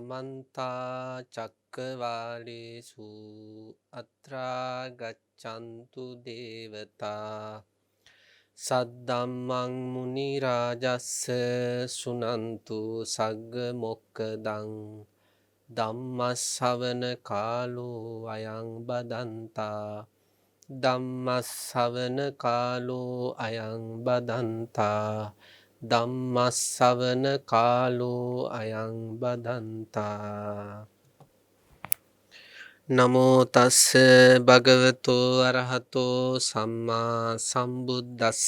සමන්තා චක්කවාලේසු අත්‍රා ගච්ඡන්තු දේවතා සද්දම්මං මුනි රාජස්ස සුනන්තු සග්ග මොක්කදං ධම්මස්සවන කාලෝ අයං බදන්තා ධම්මස්සවන කාලෝ අයං බදන්තා ධම්මස්සවන කාලෝ අයං බදන්තා නමෝ තස්ස භගවතෝ අරහතෝ සම්මා සම්බුද්දස්ස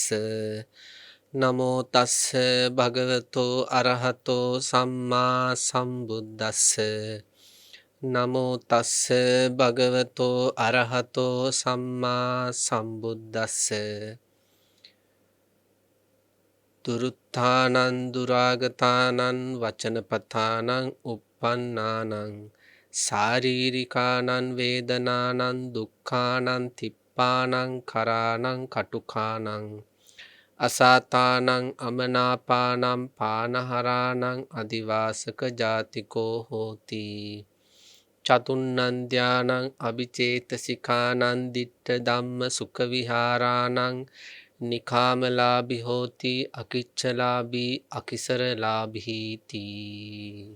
නමෝ තස්ස භගවතෝ අරහතෝ සම්මා සම්බුද්දස්ස නමෝ තස්ස භගවතෝ අරහතෝ සම්මා සම්බුද්දස්ස දුරුත්ථානං දුරාගතානං වචනපතානං uppannānaං සාරීරිකානං වේදනානං දුක්ඛානං තිප්පානං කරානං කටුකානං අසාතානං අමනාපානං පානහරානං අදිවාසක ජාතිකෝ හෝති චතුන්නං ධානං අபிචේතසිකානං දිට්ඨ ධම්ම සුඛ විහාරාණං නිකාමලාභි හෝති අකිච්චලාභී අකිසරලාභී තී.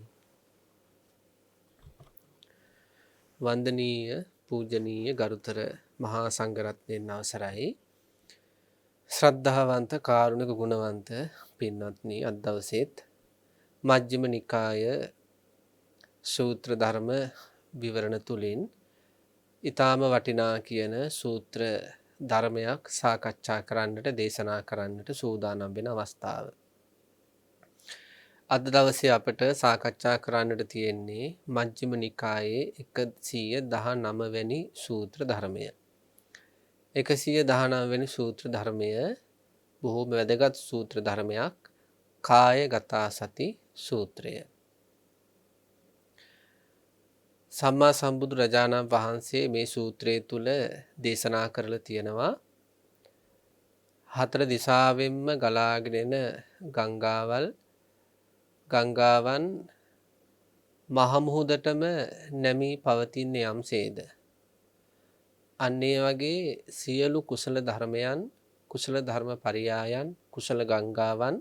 වන්දනීය පූජනීය ගරුතර මහා සංඝරත්නයන් අවසරයි. ශ්‍රද්ධාවන්ත කාරුණික ගුණවන්ත පින්වත්නි, අද දවසේත් මජ්ක්‍ධිම නිකාය සූත්‍ර ධර්ම විවරණ තුලින් ඊටාම වටිනා කියන සූත්‍ර ධර්මයක් සාකච්ඡා කරන්නට දේශනා කරන්නට සූදානම් වෙන අවස්ථාව. අද දවසේ අපට සාකච්ඡා කරන්නට තියෙන්නේ මජ්ක්‍ධිම නිකායේ 119 වෙනි සූත්‍ර ධර්මය. 119 වෙනි සූත්‍ර ධර්මය බොහෝම වැදගත් සූත්‍ර ධර්මයක්, කායගතා සති සූත්‍රය. සම්මා සම්බුදු රජාණන් වහන්සේ මේ සූත්‍රය තුල දේශනා කරලා තියෙනවා හතර දිසාවෙන්ම ගලාගෙන එන ගංගාවන් මහ මුහුදටම නැමී පවතින යම්සේද අන්න ඒ වගේ සියලු කුසල ධර්මයන්, කුසල ධර්ම පරියායන්, කුසල ගංගාවන්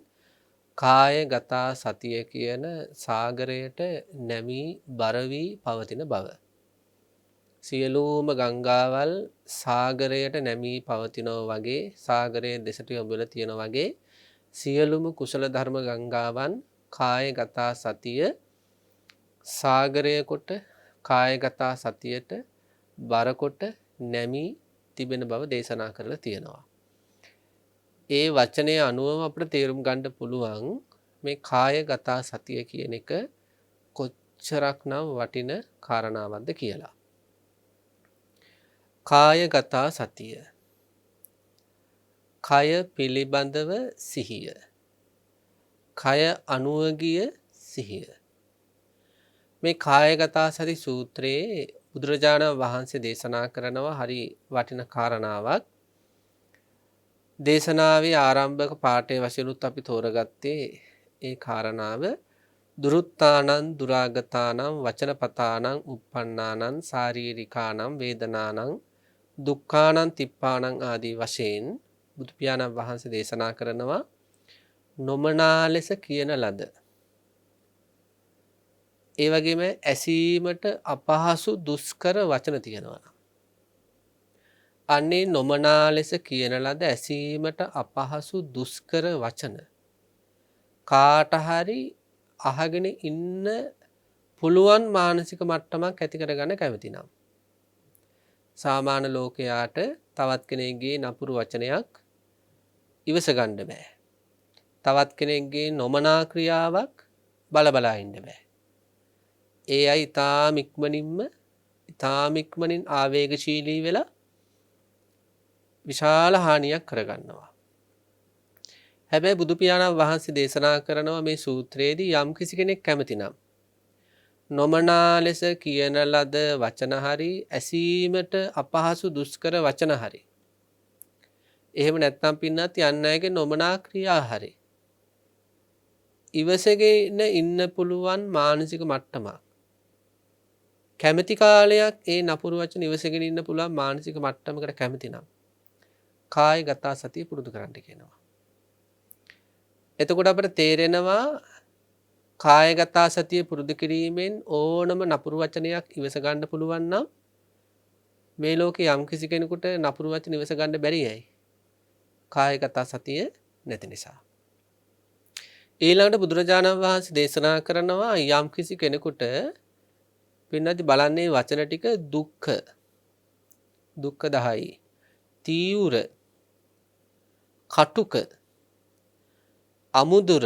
කායගතා සතිය කියන සාගරයට නැමී බර වී පවතින බව. සියලුම ගංගාවල් සාගරයට නැමී පවතිනවා වගේ, සාගරයේ දෙසට යොමුලා තියෙනවා වගේ සියලුම කුසල ධර්ම ගංගාවන් කායගතා සතිය සාගරය කොට, කායගතා සතියට බර කොට නැමී තිබෙන බව දේශනා කරලා තියෙනවා. ඒ වචනය අනුව අපිට තේරුම් ගන්න පුළුවන් මේ කායගතා සතිය කියන එක කොච්චරක්නම් වටින කාරණාවක්ද කියලා. කායගතා සතිය, කය පිළිබඳව සිහිය, කය අනුව ගිය සිහිය. මේ කායගතා සති සූත්‍රයේ බුදුරජාණන් වහන්සේ දේශනා කරනවා හරි වටින කාරණාවක්. දේශනාවේ ආරම්භක පාඨයේ වශයෙන් අපි තෝරගත්තේ ඒ කාරණාව දුරුත්තානං දුරාගතානං වචනපතානං uppannānaං සාරීරිකානං වේදනානං දුක්ඛානං තිප්පානං ආදී වශයෙන් බුදු පියාණන් වහන්සේ දේශනා කරනවා නොමනා ලෙස කියන ලද, ඒ වගේම ඇසීමට අපහසු දුෂ්කර වචන තියෙනවා. අන්නේ නොමනා ලෙස කියන ලද ඇසීමට අපහසු දුෂ්කර වචන කාට හරි අහගෙන ඉන්න පුළුවන් මානසික මට්ටමක් ඇති කරගන්න කැමති නම් සාමාන්‍ය ලෝකයාට තවත් කෙනෙක්ගේ නපුරු වචනයක් ඉවස ගන්න බෑ. තවත් කෙනෙක්ගේ නොමනා ක්‍රියාවක් බලා ඉන්න බෑ. ඒ අය ඊටාම ඉක්මනින් ආවේගශීලී වෙලා විශාල හානියක් කරගන්නවා. හැබැයි බුදු පියාණන් වහන්සේ දේශනා කරනවා මේ සූත්‍රයේදී යම් කිසි කෙනෙක් කැමති නම් නොමනා ලෙස කියන ලද වචන හරි, ඇසීමට අපහසු දුෂ්කර වචන හරි, එහෙම නැත්නම් පින්නත් යන්න අයගේ නොමනා ක්‍රියා හරි ඉවසගෙන ඉන්න පුළුවන් මානසික මට්ටමක් කැමැති කාලයක් ඒ නපුරු වචන ඉවසගෙන ඉන්න පුළුවන් මානසික මට්ටමකට කැමති නම් කායගත සතිය පුරුදු කරන්න කියනවා. එතකොට අපිට තේරෙනවා කායගත සතිය පුරුදු කිරීමෙන් ඕනම නපුරු වචනයක් ඉවස ගන්න පුළුවන් නම් මේ ලෝකේ යම් කිසි කෙනෙකුට නපුරු වචන ඉවස ගන්න බැරි ඇයි? කායගත සතිය නැති නිසා. ඊළඟට බුදුරජාණන් වහන්සේ දේශනා කරනවා යම් කිසි කෙනෙකුට පින්නදි බලන්නේ වචන ටික දුක්ඛදහයි, තීව්‍ර, කටුක, අමුදුර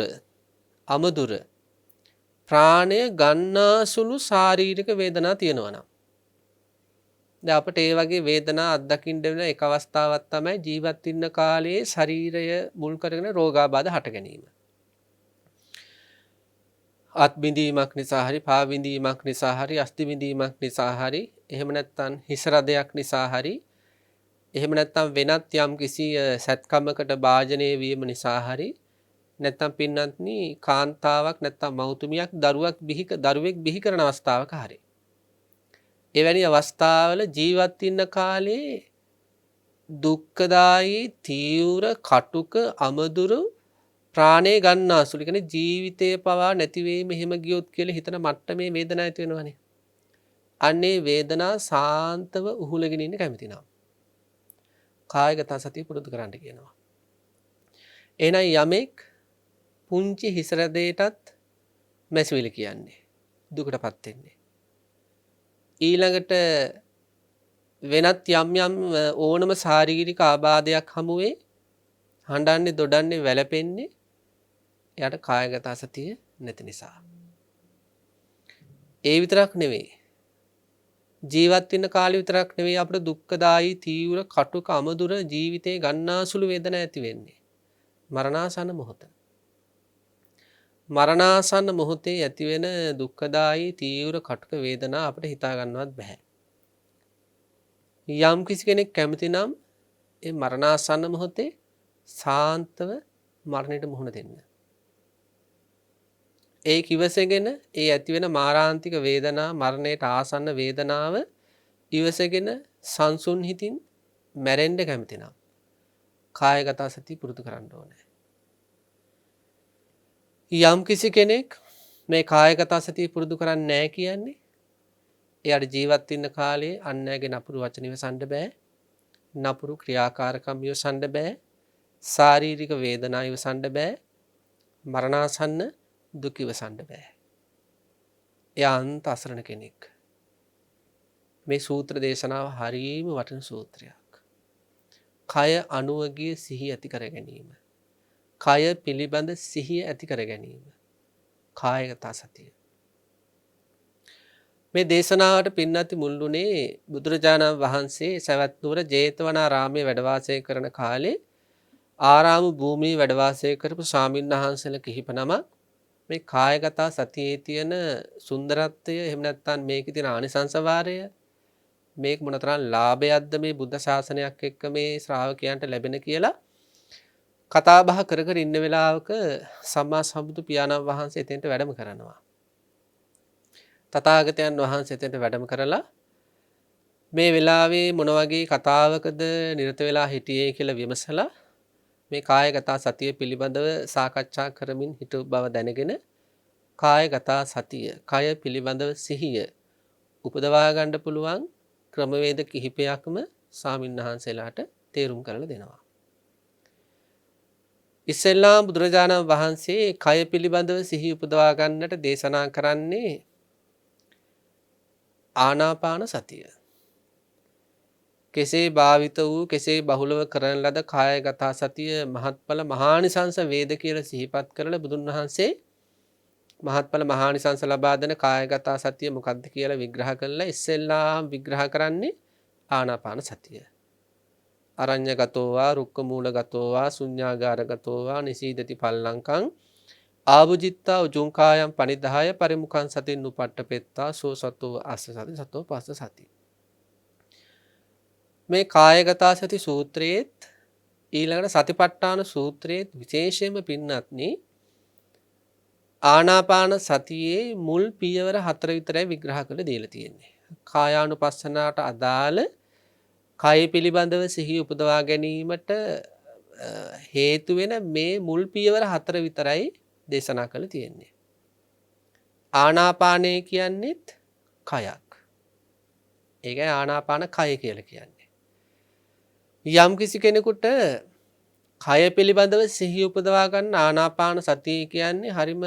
ප්‍රාණය ගන්නාසුළු ශාරීරික වේදනා තියෙනවා නම් දැන් අපිට ඒ වගේ වේදනා අත්දකින්න වෙන එක අවස්ථාවක් තමයි ජීවත් වෙන්න කාලයේ ශරීරය මුල් කරගෙන රෝගාබාධ හට ගැනීම. අත් බිඳීමක් නිසා හරි, පා බිඳීමක් නිසා හරි, අස්ථි බිඳීමක් නිසා හරි, එහෙම නැත්නම් හිස රදයක් නිසා හරි, එහෙම නැත්නම් වෙනත් යම් කිසි සත්කමකට භාජනය වීම නිසා හරි, නැත්නම් පින්නත්නි කාන්තාවක් නැත්නම් මව්තුමියක් දරුවෙක් බිහි කරන අවස්ථාවක හරි. එවැනි අවස්ථාවල ජීවත් වෙන්න කාලේ දුක්ඛදායි, තීව්‍ර, කටුක, අමදුරු ප්‍රාණය ගන්නාසුළු කියන්නේ ජීවිතේ පවා නැති වෙයි මෙහෙම ගියොත් කියලා හිතන මට්ටමේ වේදනාවක් ඇති වෙනවනේ. අන්නේ වේදනා සාන්තව උහුලගෙන ඉන්න කැමති නම් කායගත සතිය පුරුදු කරන්න කියනවා. එහෙනම් යමෙක් පුංචි හිසරදේටත් මැසිවිලි කියන්නේ දුකටපත් වෙන්නේ. ඊළඟට වෙනත් යම් ඕනම ශාරීරික ආබාධයක් හමුවේ හඬන්නේ දොඩන්නේ වැළපෙන්නේ එයාට කායගත සතිය නැති නිසා. ඒ විතරක් නෙවෙයි. ජීවත් වෙන කාලේ විතරක් නෙවෙයි අපිට දුක්ඛදායි, තීව්‍ර, කටුක, අමදුර ජීවිතේ ගන්නාසුළු වේදනා ඇති වෙන්නේ. මරණාසන්න මොහොත. මරණාසන්න මොහොතේ ඇතිවෙන දුක්ඛදායි, තීව්‍ර, කටුක වේදනා අපිට හිතා ගන්නවත් බෑ. යම් කිසි කෙනෙක් කැමති නම් ඒ මරණාසන්න මොහොතේ සාන්තව මරණයට මුහුණ දෙන්න. ඒ කිවසගෙන ඒ ඇතිවෙන මාරාන්තික වේදනා, මරණයට ආසන්න වේදනාව ඉවසගෙන සංසුන් හිතින් මැරෙන්න කැමති නම් කායගත සතිය පුරුදු කරන්න ඕනේ. යම් කිසි කෙනෙක් මේ කායගත සතිය පුරුදු කරන්නේ නැහැ කියන්නේ එයාට ජීවත් වෙන්න කාලේ අන්‍යගේ නපුරු වචන ඉවසන්න බෑ. නපුරු ක්‍රියාකාරකම් ඉවසන්න බෑ. ශාරීරික වේදනා ඉවසන්න බෑ. මරණාසන්න දුක ඉවසන්න බෑ. එයා අන්ත අසරණ කෙනෙක්. මේ සූත්‍ර දේශනාව හරීම වටින සූත්‍රයක්. කය අනුවගිය සිහිය ඇති කර ගැනීම. කය පිළිබඳ සිහිය ඇති කර ගැනීම. කායගත සතිය. මේ දේශනාවට පින්නති මුල්ුණේ බුදුරජාණන් වහන්සේ සවැත් නුවර ජේතවනාරාමයේ වැඩ වාසය කරන කාලේ ආරාම භූමියේ වැඩ වාසය කරපු ස්වාමීන් වහන්සේලා කිහිප නමක් මේ කායගත සතියේ තියෙන සුන්දරත්වය එහෙම නැත්නම් මේකේ තියෙන ආනිසංස වාරය මේක මොනතරම් ලාභයක්ද මේ බුද්ධ ශාසනයක් එක්ක මේ ශ්‍රාවකයන්ට ලැබෙන කියලා කතා බහ කර කර ඉන්න වෙලාවක සම්මා සම්බුදු පියාණන් වහන්සේ එතෙන්ට වැඩම කරනවා. තථාගතයන් වහන්සේ එතෙන්ට වැඩම කරලා මේ වෙලාවේ මොන වගේ කතාවකද නිරත වෙලා හිටියේ කියලා විමසලා මේ කායගත සතිය පිළිබඳව සාකච්ඡා කරමින් හිටු බව දැනගෙන කායගත සතිය, කය පිළිබඳව සිහිය උපදවා ගන්න පුළුවන් ක්‍රමවේද කිහිපයක්ම ස්වාමින්වහන්සේලාට තේරුම් කරලා දෙනවා. ඉස්සෙල්ලාම බුදුරජාණන් වහන්සේ කය පිළිබඳව සිහිය උපදවා ගන්නට දේශනා කරන්නේ ආනාපාන සතිය. කෙසේ භාවිත වූ කෙසේ බහුලව කරන ලද කායගත සතිය මහත්ඵල මහානිසංස වේද කියලා සිහිපත් කරලා බුදුන් වහන්සේ මහත්ඵල මහානිසංස ලබා දෙන කායගත සතිය මොකක්ද කියලා විග්‍රහ කළා. ඉස්සෙල්ලාම විග්‍රහ කරන්නේ ආනාපාන සතිය. අරඤ්‍යගතෝ වා රුක්ක මූලගතෝ වා ශුඤ්ඤාගාරගතෝ වා නිසීදති පල්ලංකං ආභුජිත්තා උජුංකායම් පනිදාය පරිමුඛං සතින් උපට්ඨපෙත්තා සෝ සතෝ අස්ස සති සතෝ පස්ස සති. මේ කායගත සති සූත්‍රයේත් ඊළඟට සතිපට්ඨාන සූත්‍රයේත් විශේෂයෙන්ම පින්නත්නි ආනාපාන සතියේ මුල් පියවර 4 විතරයි විග්‍රහ කරලා දීලා තියෙන්නේ. කායානුපස්සනාවට අදාළ කය පිළිබඳව සිහිය උපදවා ගැනීමට හේතු වෙන මේ මුල් පියවර 4 විතරයි දේශනා කළ තියෙන්නේ. ආනාපානය කියන්නේත් කයක්. ඒකයි ආනාපාන කය කියලා කියන්නේ. යම් කිසි කෙනෙකුට කය පිළිබඳව සිහිය උපදවා ගන්න ආනාපාන සතිය කියන්නේ හරිම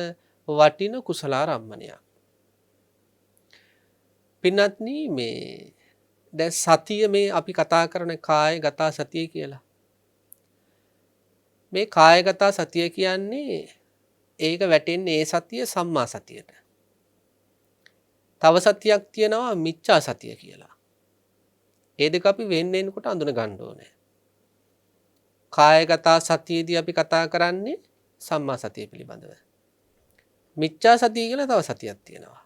වටින කුසලාරම්මණයක්. පින්වත්නි මේ දැන් සතිය මේ අපි කතා කරන කායගත සතිය කියලා. මේ කායගත සතිය කියන්නේ ඒක වැටෙන්නේ ඒ සතිය සම්මා සතියට. තව සතියක් තියෙනවා මිච්ඡා සතිය කියලා. ඒ දෙක අපි වෙන් වෙනකොට අඳුන ගන්න ඕනේ. කායගත සතියේදී අපි කතා කරන්නේ සම්මා සතිය පිළිබඳව. මිච්ඡා සතිය කියලා තව සතියක් තියෙනවා.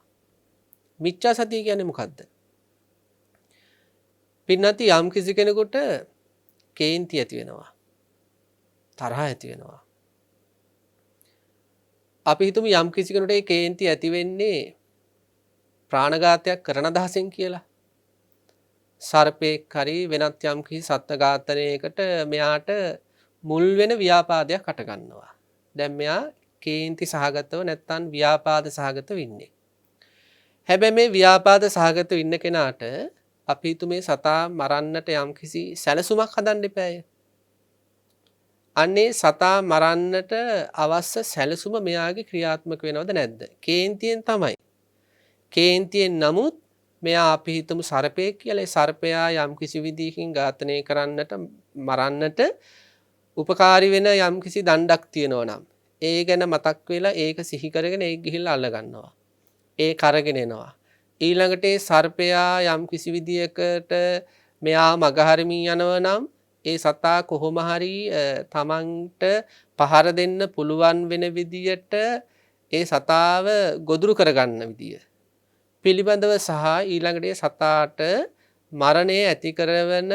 මිච්ඡා සතිය කියන්නේ මොකද්ද? පින්නති යම් කිසි කෙනෙකුට කේන්ති ඇති වෙනවා. තරහ ඇති වෙනවා. අපි හිතමු යම් කිසි කෙනෙකුට ඒ කේන්ති ඇති වෙන්නේ ප්‍රාණඝාතයක් කරන අදහසෙන් කියලා. සර්පෙක් හරි වෙනත් යම් කිසි සත්ත්ව ඝාතනයකට මෙයාට මුල් වෙන ව්‍යාපාදයක් හට ගන්නවා. දැන් මෙයා කේන්ති සහගතව නැත්තම් ව්‍යාපාද සහගතව ඉන්නේ. හැබැයි මේ ව්‍යාපාද සහගතව ඉන්න කෙනාට අපි හිතමු මේ සතා මරන්නට යම් කිසි සැලසුමක් හදන්න එපාය. අන්නේ සතා මරන්නට අවශ්‍ය සැලසුම මෙයාගේ ක්‍රියාත්මක වෙනවද නැද්ද? කේන්තියෙන් තමයි. කේන්තියෙන් නමුත් මෙයා අපි හිතමු සර්පයෙක් කියලා. ඒ සර්පයා යම් කිසි විදිහකින් ඝාතනය කරන්නට මරන්නට උපකාරී වෙන යම් කිසි දණ්ඩක් තියෙනවා නම් ඒ ගැන මතක් වෙලා ඒක සිහි කරගෙන ඒක ගිහිල්ලා අල්ල ගන්නවා. ඒ කරගෙන එනවා. ඊළඟට ඒ සර්පයා යම් කිසි විදියකට මෙයා මගහරමින් යනවා නම් ඒ සතා කොහොම හරි තමන්ට පහර දෙන්න පුළුවන් වෙන විදියට ඒ සතාව ගොදුරු කරගන්න විදිය පිළිබඳව සහ ඊළඟට ඒ සතාට මරණය ඇති කරන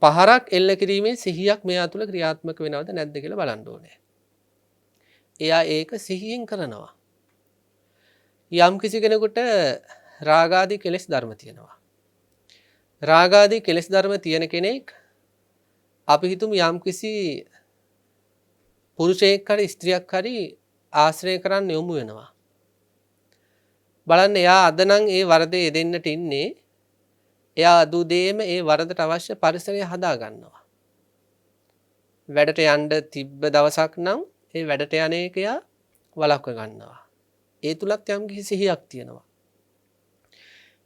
පහරක් එල්ල කිරීමේ සිහියක් මෙයා තුළ ක්‍රියාත්මක වෙනවද නැද්ද කියලා බලන්න ඕනේ. එයා ඒක සිහියෙන් කරනවා. යම් කිසි කෙනෙකුට රාගාදී කෙලෙස් ධර්ම තියෙනවා. රාගාදී කෙලෙස් ධර්ම තියෙන කෙනෙක් අපි හිතමු යම් කිසි පුරුෂයෙක් හරි ස්ත්‍රියක් හරි ආශ්‍රය කරන්න යොමු වෙනවා. බලන්න එයා අද නම් ඒ වරදේ යෙදෙන්නට ඉන්නේ. එයා අදුදේම ඒ වරදට අවශ්‍ය පරිසරය හදා ගන්නවා. වැඩට යන්න තිබ්බ දවසක් නම් ඒ වැඩට යන එක එයා වළක්ව ගන්නවා. ඒ තුලත් යම් කිසි සිහියක් තියෙනවා.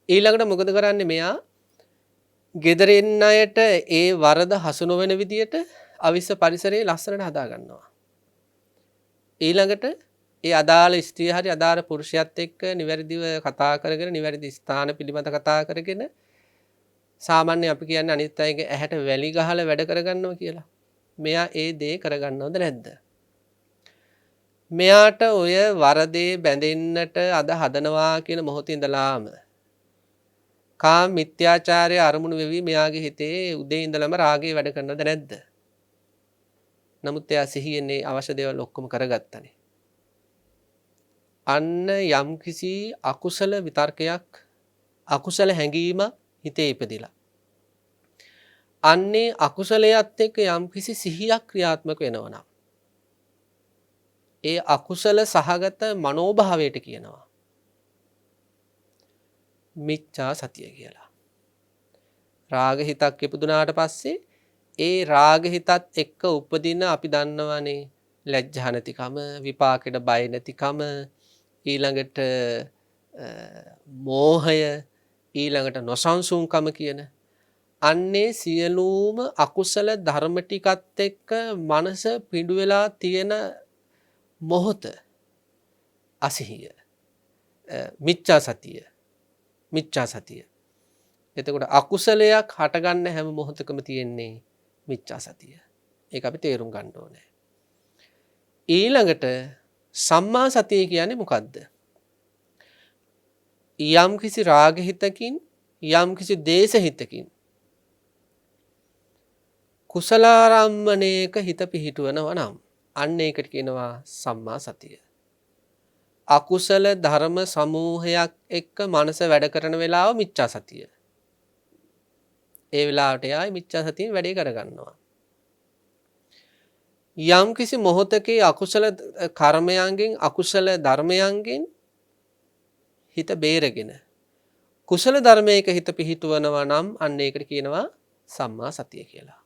ඊළඟට මොකද කරන්නේ මෙයා? ගෙදර එන්න අයට ඒ වරද හසු නොවන විදියට අවිස්ස පරිසරයේ ලස්සනට හදා ගන්නවා. ඊළඟට ඒ අදාළ ස්ත්‍රිය හරි අදාළ පුරුෂයාත් එක්ක නිවැරදිව කතා කරගෙන නිවැරදි ස්ථාන පිළිබඳ කතා කරගෙන සාමාන්‍ය අපි කියන්නේ අනිත් අයගේ ඇහැට වැලි ගහලා වැඩ කරගන්නවා කියලා. මෙයා ඒ දේ කරගන්නවද නැද්ද? මෙයාට ඔය වරදේ බැඳෙන්නට අද හදනවා කියන මොහොතේ ඉඳලාම කාම මිත්‍යාචාරය අරමුණු වෙවි මෙයාගේ හිතේ උදේ ඉඳලම රාගේ වැඩ කරනවද නැද්ද? නමුත් එයා සිහියෙන් අවශ්‍ය දේවල් ඔක්කොම කරගත්තනේ. අන්න යම්කිසි අකුසල විතර්කයක් අකුසල හැඟීම හිතේ ඉපදිලා. අන්නේ අකුසලයට එක්ක යම්කිසි සිහියක් ක්‍රියාත්මක වෙනවා නම් ඒ අකුසල සහගත මනෝභාවයට කියනවා මිච්ඡා සතිය කියලා. රාග හිතක් ඉපදුනාට පස්සේ ඒ රාග හිතත් එක්ක උපදින අපි දන්නවනේ ලැජ්ජා නැතිකම, විපාකෙට බය නැතිකම, ඊළඟට මෝහය, ඊළඟට නොසන්සුන්කම කියන අන්නේ සියලුම අකුසල ධර්ම ටිකත් එක්ක මනස පිඬු වෙලා තියෙන මොහොත අසිහිය මිච්ඡා සතිය. මිච්ඡා සතිය. එතකොට අකුසලයක් හටගන්න හැම මොහොතකම තියෙන්නේ මිච්ඡා සතිය. ඒක අපි තේරුම් ගන්න ඕනේ. ඊළඟට සම්මා සතිය කියන්නේ මොකද්ද? යම් කිසි රාග හිතකින් යම් කිසි දේශ හිතකින් කුසලාරම්මණයක හිත පිහිටුවනවා නම් අන්න ඒකට කියනවා සම්මා සතිය. අකුසල ධර්ම සමූහයක් එක්ක මනස වැඩ කරන වෙලාව මිච්ඡා සතිය. ඒ වෙලාවට එයා මිච්ඡා සතියෙන් වැඩේ කරගන්නවා. යම් කිසි මොහොතකේ අකුසල කර්මයන්ගෙන් අකුසල ධර්මයන්ගෙන් හිත බේරගෙන කුසල ධර්මයක හිත පිහිටුවනවා නම් අන්න ඒකට කියනවා සම්මා සතිය කියලා.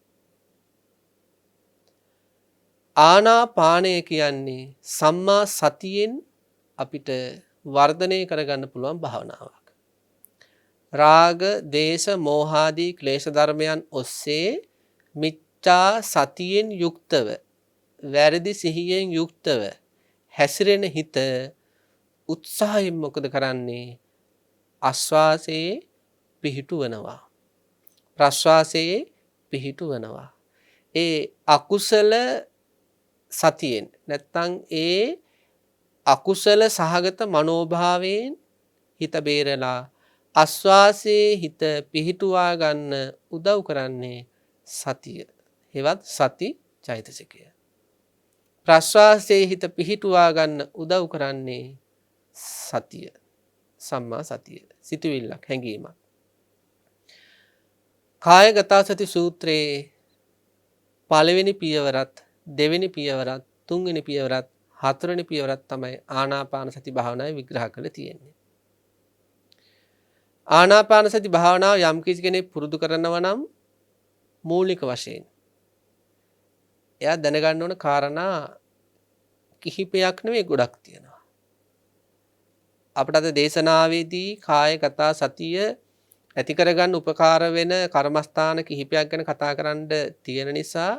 ආනාපානය කියන්නේ සම්මා සතියෙන් අපිට වර්ධනය කරගන්න පුළුවන් භාවනාවක්. රාග, දේශ, මෝහාදී ක්ලේශ ධර්මයන් ඔස්සේ මිච්ඡා සතියෙන් යුක්තව, වැරදි සිහියෙන් යුක්තව හැසිරෙන හිත උත්සාහයෙන් මොකද කරන්නේ? ආස්වාසයේ පිහිටුවනවා. ප්‍රස්වාසයේ පිහිටුවනවා. ඒ අකුසල සතියෙන් නැත්තම් ඒ අකුසල සහගත මනෝභාවයෙන් හිත බේරලා ආස්වාසයේ හිත පිහිටුවා ගන්න උදව් කරන්නේ සතිය. හෙවත් සති චෛතසිකය. ප්‍රස්වාසයේ හිත පිහිටුවා ගන්න උදව් කරන්නේ සතිය. සම්මා සතිය. සිතුවිල්ලක්, හැඟීමක්. කායගත සති සූත්‍රයේ පළවෙනි පියවරත්, දෙවෙනි පියවරත්, තුන්වෙනි පියවරත්, හතරවෙනි පියවරත් තමයි ආනාපාන සති භාවනාවේ විග්‍රහ කරලා තියෙන්නේ. ආනාපාන සති භාවනාව යම් කිසි කෙනෙක් පුරුදු කරනවා නම් මූලික වශයෙන් එයා දැනගන්න ඕන කාරණා කිහිපයක් නෙවෙයි ගොඩක් තියෙනවා. අපිට අද දේශනාවේදී කායගත සතිය ඇති කරගන්න උපකාර වෙන කර්මස්ථාන කිහිපයක් ගැන කතා කරන්න තියෙන නිසා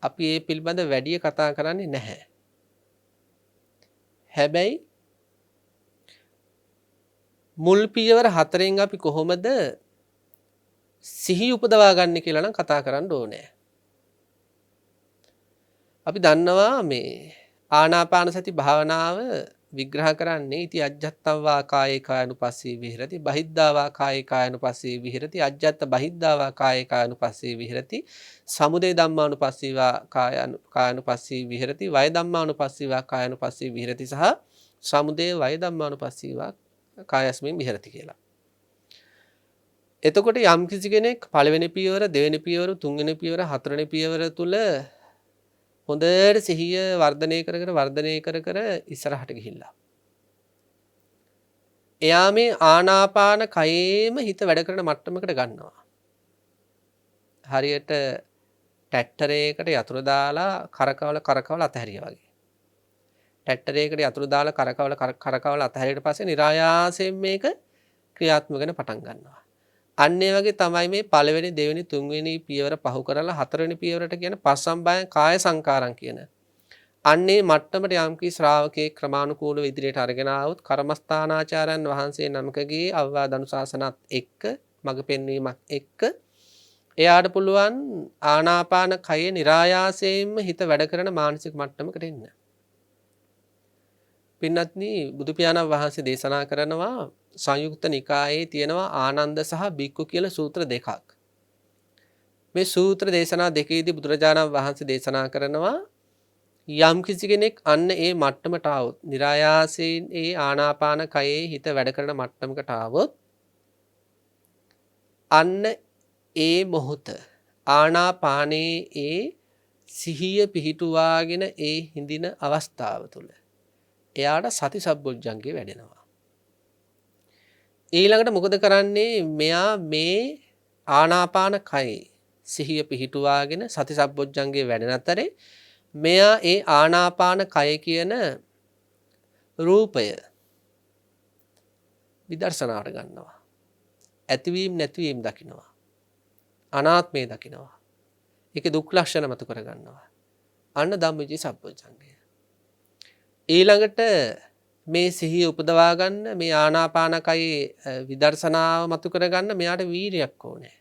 අපි මේ පිළිබඳ වැඩි කතා කරන්නේ නැහැ. හැබැයි මුල් පියවර 4න් අපි කොහොමද සිහිය උපදවා ගන්න කියලා නම් කතා කරන්න ඕනේ. අපි දන්නවා මේ ආනාපාන සති භාවනාව විග්‍රහ කරන්නේ ඉති අජ්ජත්තවා කායේ කායනුපස්සී විහෙරති බහිද්ධාවා කායේ කායනුපස්සී විහෙරති අජ්ජත්ත බහිද්ධාවා කායේ කායනුපස්සී විහෙරති සමුදය ධම්මානුපස්සීවා කායනුපස්සී විහෙරති වය ධම්මානුපස්සීවා කායනුපස්සී විහෙරති සහ සමුදය වය ධම්මානුපස්සීවා කායස්මින් විහෙරති කියලා. එතකොට යම් කිසි කෙනෙක් පළවෙනි පියවර, දෙවෙනි පියවර, තුන්වෙනි පියවර, හතරවෙනි පියවර තුල හොඳට සිහිය වර්ධනය කර ඉස්සරහට ගිහිල්ලා. එයා මේ ආනාපාන කයේම හිත වැඩ කරන මට්ටමකට ගන්නවා. හරියට ට්‍රැක්ටරයකට යතුරු දාලා කරකවල අතහැරියා වගේ. ට්‍රැක්ටරයකට යතුරු දාලා කරකවල අතහැරියට පස්සේ નિરાයාසයෙන් මේක ක්‍රියාත්මක වෙන පටන් ගන්නවා. අන්න ඒ වගේ තමයි මේ පළවෙනි, දෙවෙනි, තුන්වෙනි පියවර පහු කරලා හතරවෙනි පියවරට කියන පස්සම්බයං කාය සංකාරම් කියන. අන්නේ මට්ටමට යම්කි ශ්‍රාවකේ ක්‍රමානුකූලව ඉදිරියට අරගෙන ආවොත් කර්මස්ථානාචාර්යන් වහන්සේ නමකගේ අවවාද අනුශාසනත් එක්ක මඟ පෙන්වීමක් එක්ක එයාට පුළුවන් ආනාපාන කයේ નિરાයාසයෙන්ම හිත වැඩ කරන මානසික මට්ටමකට එන්න. පින්වත්නි, බුදු පියාණන් වහන්සේ දේශනා කරනවා සංයුක්ත නිකායේ තියෙනවා ආනන්ද සහ බික්කු කියලා සූත්‍ර දෙකක්. මේ සූත්‍ර දේශනා දෙකේදී බුදුරජාණන් වහන්සේ දේශනා කරනවා යම් කිසි කෙනෙක් අන්න ඒ මට්ටමට આવොත්, નિરાයාසයෙන් ඒ ආනාපාන කයේ හිත වැඩ කරන මට්ටමකට આવොත් අන්න ඒ මොහොත ආනාපානයේ ඒ සිහිය පිහිටුවාගෙන ඒ හිඳින අවස්ථාව තුළ එයාට සති සම්බොජ්ජංගේ වැඩෙනවා. ඊළඟට මොකද කරන්නේ? මෙයා මේ ආනාපාන කයේ සිහිය පිහිටුවාගෙන සති සම්බොජ්ජංගේ වැඩෙන අතරේ මෙයා ඒ ආනාපාන කය කියන රූපය විදර්ශනාට ගන්නවා. ඇතිවීම නැතිවීම දකිනවා. අනාත්මය දකිනවා. ඒකේ දුක් ලක්ෂණ මතු කර ගන්නවා. අන්න ධම්මවිචේ සම්බොජ්ජංගය. ඊළඟට මේ සිහිය උපදවා ගන්න, මේ ආනාපාන කයේ විදර්ශනාව මතු කර ගන්න මෙයාට වීරියක් ඕනේ.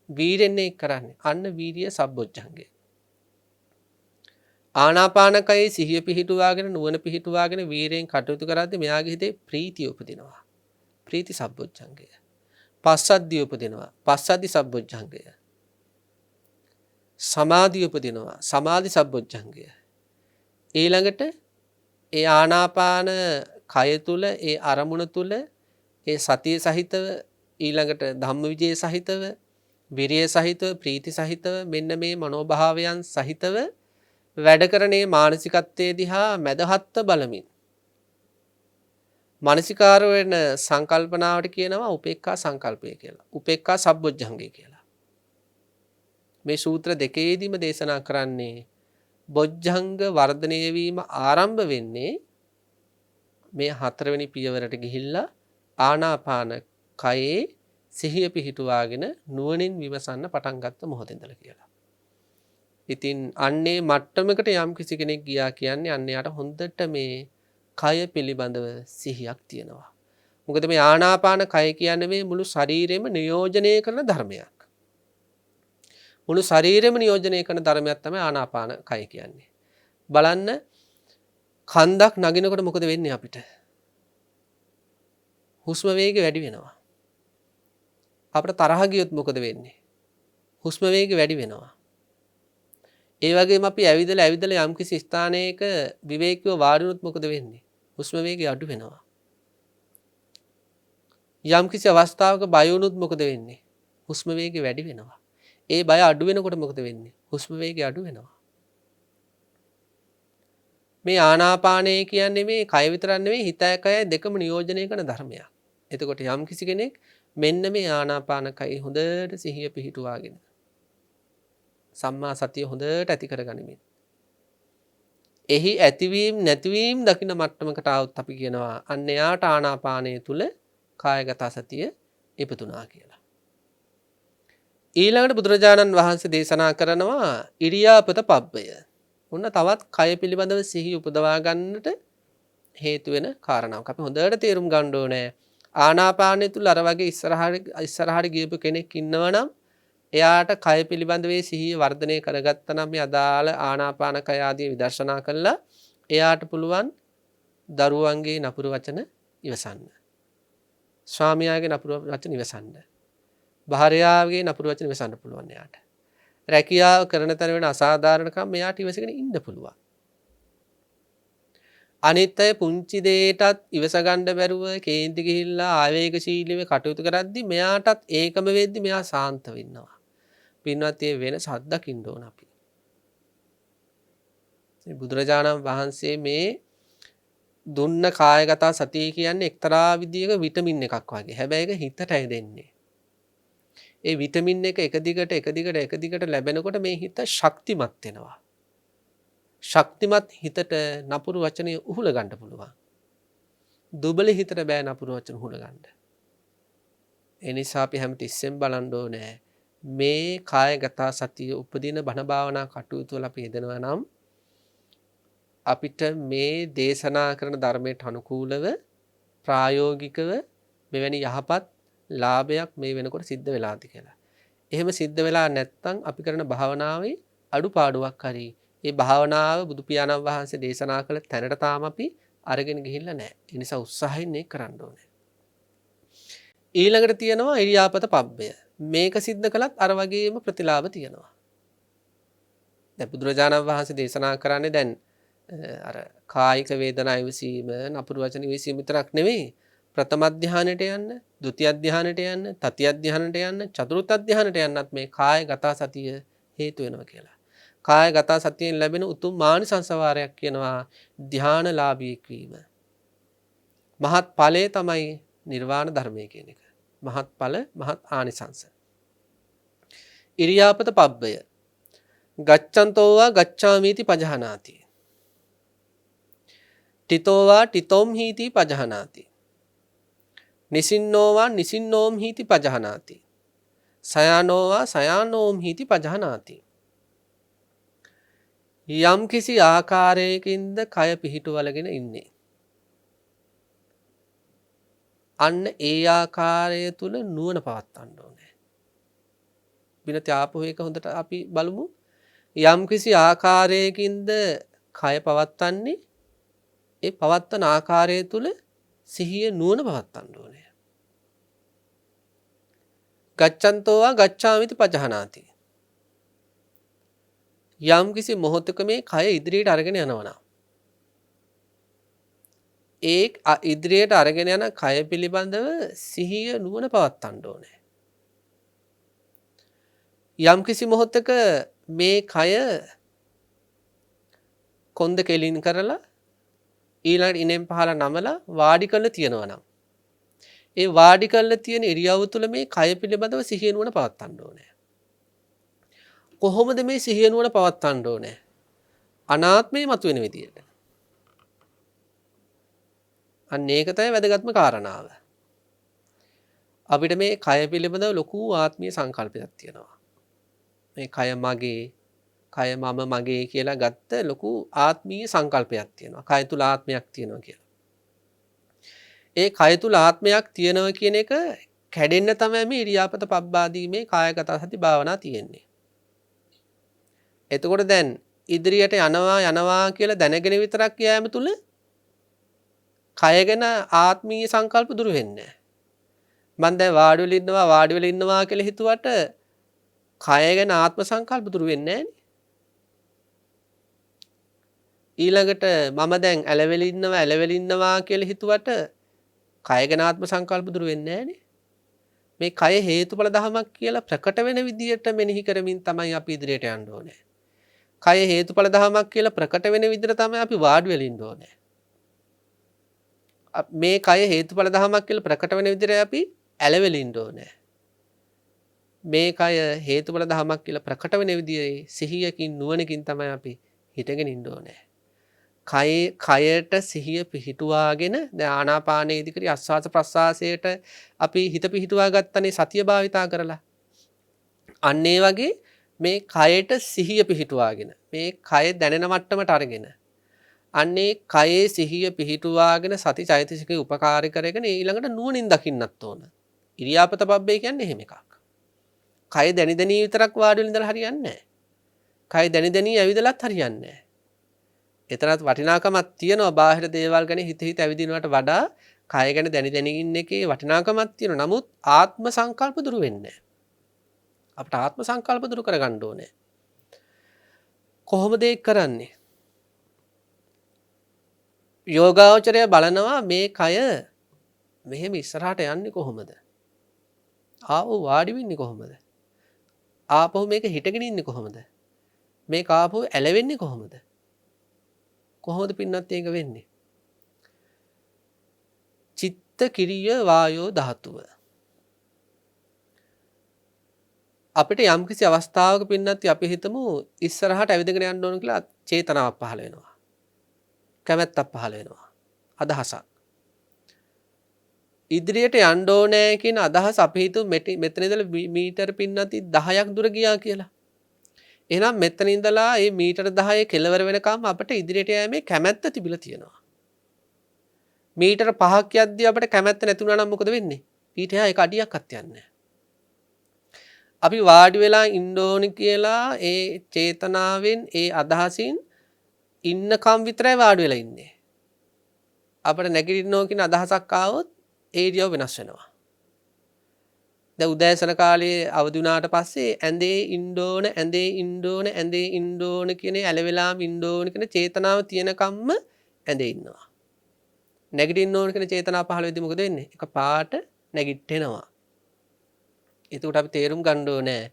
වීරෙන් ඒක කරන්නේ. අන්න වීරිය සම්බොජ්ජංගය. ආනාපාන කයේ සිහිය පිහිටුවාගෙන, නුවණ පිහිටුවාගෙන වීරයෙන් කටයුතු කරද්දී මෙයාගේ හිතේ ප්‍රීතිය උපදිනවා. ප්‍රීති සම්බොජ්ජංගය. පස්සද්ධිය උපදිනවා. පස්සද්ධි සම්බොජ්ජංගය. සමාධිය උපදිනවා. සමාධි සම්බොජ්ජංගය. ඊළඟට ඒ ආනාපාන කය තුල ඒ අරමුණ තුල ඒ සතිය සහිතව ඊළඟට ධම්මවිජය සහිතව විරිය සහිතව ප්‍රීති සහිතව මෙන්න මේ මනෝභාවයන් සහිතව වැඩ කරනේ මානසිකත්වයේ දිහා මැදහත්ව බලමින් මානසිකාර වෙන සංකල්පනාවට කියනවා උපේක්ඛා සංකල්පය කියලා. උපේක්ඛා සබ්බොජ්ජංගය කියලා. මේ සූත්‍ර දෙකේදීම දේශනා කරන්නේ බොජ්ජංග වර්ධනය වීම ආරම්භ වෙන්නේ මේ හතරවෙනි පියවරට ගිහිල්ලා ආනාපාන කයේ සිහිය පිහිටුවාගෙන නුවණින් විමසන්න පටන් ගත්ත මොහොතේ ඉඳලා කියලා. ඉතින් අන්නේ මට්ටමකට යම් කිසි කෙනෙක් ගියා කියන්නේ අන්න යාට හොඳට මේ කය පිළිබඳව සිහියක් තියෙනවා. මොකද මේ ආනාපාන කය කියන්නේ මේ මුළු ශරීරෙම නියෝජනය කරන ධර්මයක්. මුළු ශරීරෙම නියෝජනය කරන ධර්මයක් තමයි ආනාපාන කය කියන්නේ. බලන්න කන්දක් නගිනකොට මොකද වෙන්නේ අපිට? හුස්ම වේගය වැඩි වෙනවා. අපිට තරහ ගියොත් මොකද වෙන්නේ? හුස්ම වේගය වැඩි වෙනවා. ඒ වගේම අපි ඇවිදලා යම්කිසි ස්ථානයක විවේකීව වාඩි වුණොත් මොකද වෙන්නේ? හුස්ම වේගය අඩු වෙනවා. යම්කිසි අවස්ථාවක බය වුණොත් මොකද වෙන්නේ? හුස්ම වේගය වැඩි වෙනවා. ඒ බය අඩු වෙනකොට මොකද වෙන්නේ? හුස්ම වේගය අඩු වෙනවා. මේ ආනාපානය කියන්නේ මේ කය විතරක් නෙවෙයි හිතයි කයයි දෙකම නියෝජනය කරන ධර්මයක්. එතකොට යම්කිසි කෙනෙක් මෙන්න මේ ආනාපාන කය හොඳට සිහිය පිහිටුවාගෙන සම්මා සතිය හොඳට ඇති කරගනිමින් එහි ඇතිවීම නැතිවීම දකින මට්ටමකට આવත් අපි කියනවා අන්න යාට ආනාපානය තුල කායගත සතිය ඉපතුනා කියලා. ඊළඟට බුදුරජාණන් වහන්සේ දේශනා කරනවා ඉරියාපත පබ්බය. ඔන්න තවත් කය පිළිබඳව සිහිය උපදවා ගන්නට හේතු වෙන කාරණාවක්. අපි හොඳට තේරුම් ගන්න ඕනේ ආනාපානය තුල අර වගේ ඉස්සරහට ගියපු කෙනෙක් ඉන්නවනම් එයාට කය පිළිබඳව සිහිය වර්ධනය කරගත්තා නම් මේ අදාළ ආනාපාන කය ආදී විදර්ශනා කළා එයාට පුළුවන් දරුවන්ගේ නපුරු වචන ඉවසන්න. ස්වාමියාගේ නපුරු වචන ඉවසන්න. භාර්යාවගේ නපුරු වචන ඉවසන්න පුළුවන් එයාට. රැකියාව කරන තැන වෙන අසාධාරණකම් එයාට ඉවසගෙන ඉන්න පුළුවන්. අනිත් අය පුංචි දෙයකටත් ඉවස ගන්න බැරුව කේන්ති ගිහිල්ලා ආවේගශීලීව කටයුතු කරද්දි මෙයාටත් ඒකම වෙද්දි මෙයා සාන්ත වෙනවා. පින්වත් මේ වෙනස අත්දකින්න ඕන අපි. බුදුරජාණන් වහන්සේ මේ දුන්න කායගත සතිය කියන්නේ එක්තරා විදියක විටමින් එකක් වගේ. හැබැයි ඒක හිතට ඇදෙන්නේ. ඒ විටමින් එක එක දිගට ලැබෙනකොට මේ හිත ශක්තිමත් වෙනවා. ශක්තිමත් හිතට නපුරු වචනේ උහුල ගන්න පුළුවන්. දුබල හිතට බෑ නපුරු වචන උහුල ගන්න. ඒ නිසා අපි හැමතිස්සෙම බලන්න ඕනේ මේ කායගත සතිය උපදින බණ භාවනා කටයුතු වල අපි යෙදෙනවා නම් අපිට මේ දේශනා කරන ධර්මයට අනුකූලව ප්‍රායෝගිකව මෙවැනි යහපත් ලාභයක් මේ වෙනකොට සිද්ධ වෙලාද කියලා. එහෙම සිද්ධ වෙලා නැත්නම් අපි කරන භාවනාවේ අඩුපාඩුවක් හරි ඒ භාවනාව බුදු පියාණන් වහන්සේ දේශනා කළ තැනට තාම අපි අරගෙන ගිහිල්ලා නැහැ. ඒ නිසා උත්සාහයෙන් මේක කරන්න ඕනේ. ඊළඟට තියෙනවා ඉරියාපත පබ්බය. මේක සිද්ධ කළත් අර වගේම ප්‍රතිලාභ තියෙනවා. දැන් බුදුරජාණන් වහන්සේ දේශනා කරන්නේ දැන් අර කායික වේදනා ඉවසීම, නපුරු වචන ඉවසීම විතරක් නෙවෙයි. ප්‍රථම ධානයට යන්න, ဒုတိ ය ධානයට යන්න, තතිය ධානයට යන්න, චතුර්ථ ධානයට යන්නත් මේ කායගත සතිය හේතු වෙනවා කියලා. කායගත සතියෙන් ලැබෙන උතුම් මානසංස වාරයක් කියනවා ධානලාභී වීම. මහත් ඵලය තමයි නිර්වාණ ධර්මය කියන එක. මහත් ඵල මහත් ආනිසංස. ඉරියාපත පබ්බය. ගච්ඡන්තෝවා ගච්ඡාමීති පජහනාති. තිතෝවා තිතොම් හීති පජහනාති. නිසින්නෝවා නිසින්නෝම් හීති පජහනාති. සයානෝවා සයානෝම් හීති පජහනාති. යම් කිසි ආකාරයකින්ද කය පිහිටුවලගෙන ඉන්නේ. අන්න ඒ ආකාරය තුල නුවණ පවත්වන්න ඕනේ. බිනති ආපහු එක හොඳට අපි බලමු. යම් කිසි ආකාරයකින්ද කය පවත්වන්නේ ඒ පවත්වන ආකාරය තුල සිහිය නුවණ පවත්වන්න ඕනේ. ගච්ඡන්තෝවා ගච්ඡාමිති පජහනාති. යම් කිසි මොහොතක මේ කය ඉදිරියට අරගෙන යනවා. ඒ ඉදිරියට අරගෙන යන කය පිළිබඳව සිහිය නුවණ පවත්වන්න ඕනේ. යම්කිසි මොහොතක මේ කය කොන්ද කෙලින් කරලා ඊළඟට ඉනෙන් පහලා නමලා වාඩි කරලා තියනවා නම් ඒ වාඩි කරලා තියෙන ඉරියව්ව තුළ මේ කය පිළිබඳව සිහිය නුවණ පවත්වන්න ඕනේ. කොහොමද මේ සිහිය නුවණ පවත්වන්න ඕනේ? අනාත්මය මතුවෙන විදියට. අන්න ඒක තමයි වැදගත්ම කාරණාව. අපිට මේ කය පිළිබඳව ලොකු ආත්මීය සංකල්පයක් තියෙනවා. මේ කය මගේ, කය මම මගේ කියලා ගත්ත ලොකු ආත්මීය සංකල්පයක් තියෙනවා. කය තුල ආත්මයක් තියෙනවා කියලා. ඒ කය තුල ආත්මයක් තියෙනවා කියන එක කැඩෙන්න තමයි මේ ඉරියාපත පබ්බාදීමේ කායගත සති භාවනා තියෙන්නේ. එතකොට දැන් ඉදිරියට යනවා කියලා දැනගෙන විතරක් යෑම තුල කය ගැන ආත්මීය සංකල්ප දුරු වෙන්නේ නැහැ. මම දැන් වාඩි වෙලා ඉන්නවා කියලා හිතුවට කය ගැන ආත්ම සංකල්ප දුරු වෙන්නේ නැහැ. ඊළඟට මම දැන් ඇලවෙලි ඉන්නවා කියලා හිතුවට කය ගැන ආත්ම සංකල්ප දුරු වෙන්නේ නැහැ. මේ කය හේතුඵල ධමයක් කියලා ප්‍රකට වෙන විදියට මෙනෙහි කරමින් තමයි අපි ඉදිරියට යන්න ඕනේ. කය හේතුඵල ධමයක් කියලා ප්‍රකට වෙන විදිහට තමයි අපි වාඩි වෙලා ඉන්න ඕනේ. මේ කය හේතුඵල ධමයක් කියලා ප්‍රකට වෙන විදිහට අපි ඇලවෙලා ඉන්න ඕනේ. මේ කය හේතුඵල ධමයක් කියලා ප්‍රකට වෙන විදිහේ සිහියකින් නුවණකින් තමයි අපි හිතගෙන ඉන්න ඕනේ. කයට සිහිය පිහිටුවාගෙන දැන් ආනාපානයේ ඉදිකරි ආස්වාස ප්‍රස්වාසයට අපි හිත පිහිටුවා ගත්තනේ සතිය භාවිතා කරලා. අන්න ඒ වගේ මේ කයට සිහිය පිහිටුවාගෙන මේ කය දැනෙන මට්ටමට අරගෙන අන්නේ කයේ සිහිය පිහිටුවාගෙන සති චෛතසිකේ උපකාරී කරගෙන ඊළඟට නුවණින් දකින්නත් ඕන. ඉරියාපත පබ්බේ කියන්නේ එහෙම එකක්. කය දැනි විතරක් වාඩි වෙලා ඉඳලා හරියන්නේ නැහැ. කය දැනි ඇවිදලත් හරියන්නේ නැහැ. එතරම් වටිනාකමක් තියෙනවා බාහිර දේවල් ගැන හිත ඇවිදිනවට වඩා කය ගැන දැනි ඉන්න එකේ වටිනාකමක් තියෙනවා. නමුත් ආත්ම සංකල්ප දුරු වෙන්නේ නැහැ. අපිට ආත්ම සංකල්ප දුරු කරගන්න ඕනේ. කොහොමද ඒක කරන්නේ? යෝගාවචරය බලනවා මේ කය මෙහෙම ඉස්සරහට යන්නේ කොහොමද? ආපහු වාඩි වෙන්නේ කොහොමද? ආපහු මේක හිටගෙන ඉන්නේ කොහොමද? මේක ආපහු ඇලවෙන්නේ කොහොමද? කොහොමද පින්නත් ඒක වෙන්නේ? චිත්ත කිරිය වායෝ ධාතුව. අපිට යම්කිසි අවස්ථාවක පින්නත් අපි හිතමු ඉස්සරහට ඇවිදගෙන යන්න ඕන කියලා චේතනාවක් පහළ වෙනවා. කැමැත්තක් පහළ වෙනවා. අදහසක්. ඉදිරියට යන්න ඕනේ කියන අදහස අපි හිතුව මෙතන ඉඳලා මීටර පින්නති 10ක් දුර ගියා කියලා. එහෙනම් මෙතන ඉඳලා මේ මීටර 10 කෙලවර වෙනකම් අපිට ඉදිරියට යෑමේ කැමැත්ත තිබිලා තියෙනවා. මීටර 5ක් යද්දී අපිට කැමැත්ත නැතුණා නම් මොකද වෙන්නේ? ඊට එහා එක අඩියක්වත් යන්නේ නැහැ. අපි වාඩි වෙලා ඉන්න ඕනි කියලා ඒ චේතනාවෙන් ඒ අදහසින් ඉන්නකම් විතරයි වාඩි වෙලා ඉන්නේ. අපිට නැගිටින්න ඕන කියන අදහසක් ආවොත් ඒ ඉරියව් වෙනස් වෙනවා. දැන් උදෑසන කාලේ අවදි වුණාට පස්සේ ඇඳේ ඉන්න ඕන කියන ඇලවෙලාම ඉන්න ඕන කියන චේතනාව තියෙනකම්ම ඇඳේ ඉන්නවා. නැගිටින්න ඕන කියන චේතනාව පහළ වෙද්දි මොකද වෙන්නේ? එක පාට නැගිටිනවා. එතකොට අපි තේරුම් ගන්න ඕනේ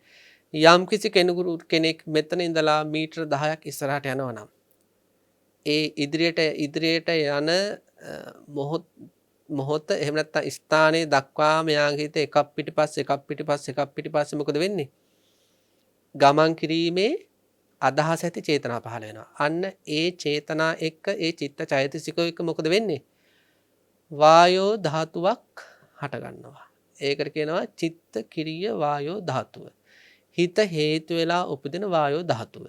යම් කිසි කෙනෙක් මෙතන ඉඳලා මීටර 10ක් ඉස්සරහට යනවා නම් ඒ ඉදිරියට යන මොහොත එහෙම නැත්නම් ස්ථානයේ දක්වාම යාගේ හිත එකක් පිටිපස්සේ මොකද වෙන්නේ? ගමන් කිරීමේ අදහස ඇති චේතනා පහළ වෙනවා. අන්න ඒ චේතනා එක්ක ඒ චිත්ත චෛතසිකෝ එක්ක මොකද වෙන්නේ? වායෝ ධාතුවක් හට ගන්නවා. ඒකට කියනවා චිත්ත කිරිය වායෝ ධාතුව. හිත හේතු වෙලා උපදින වායෝ ධාතුව.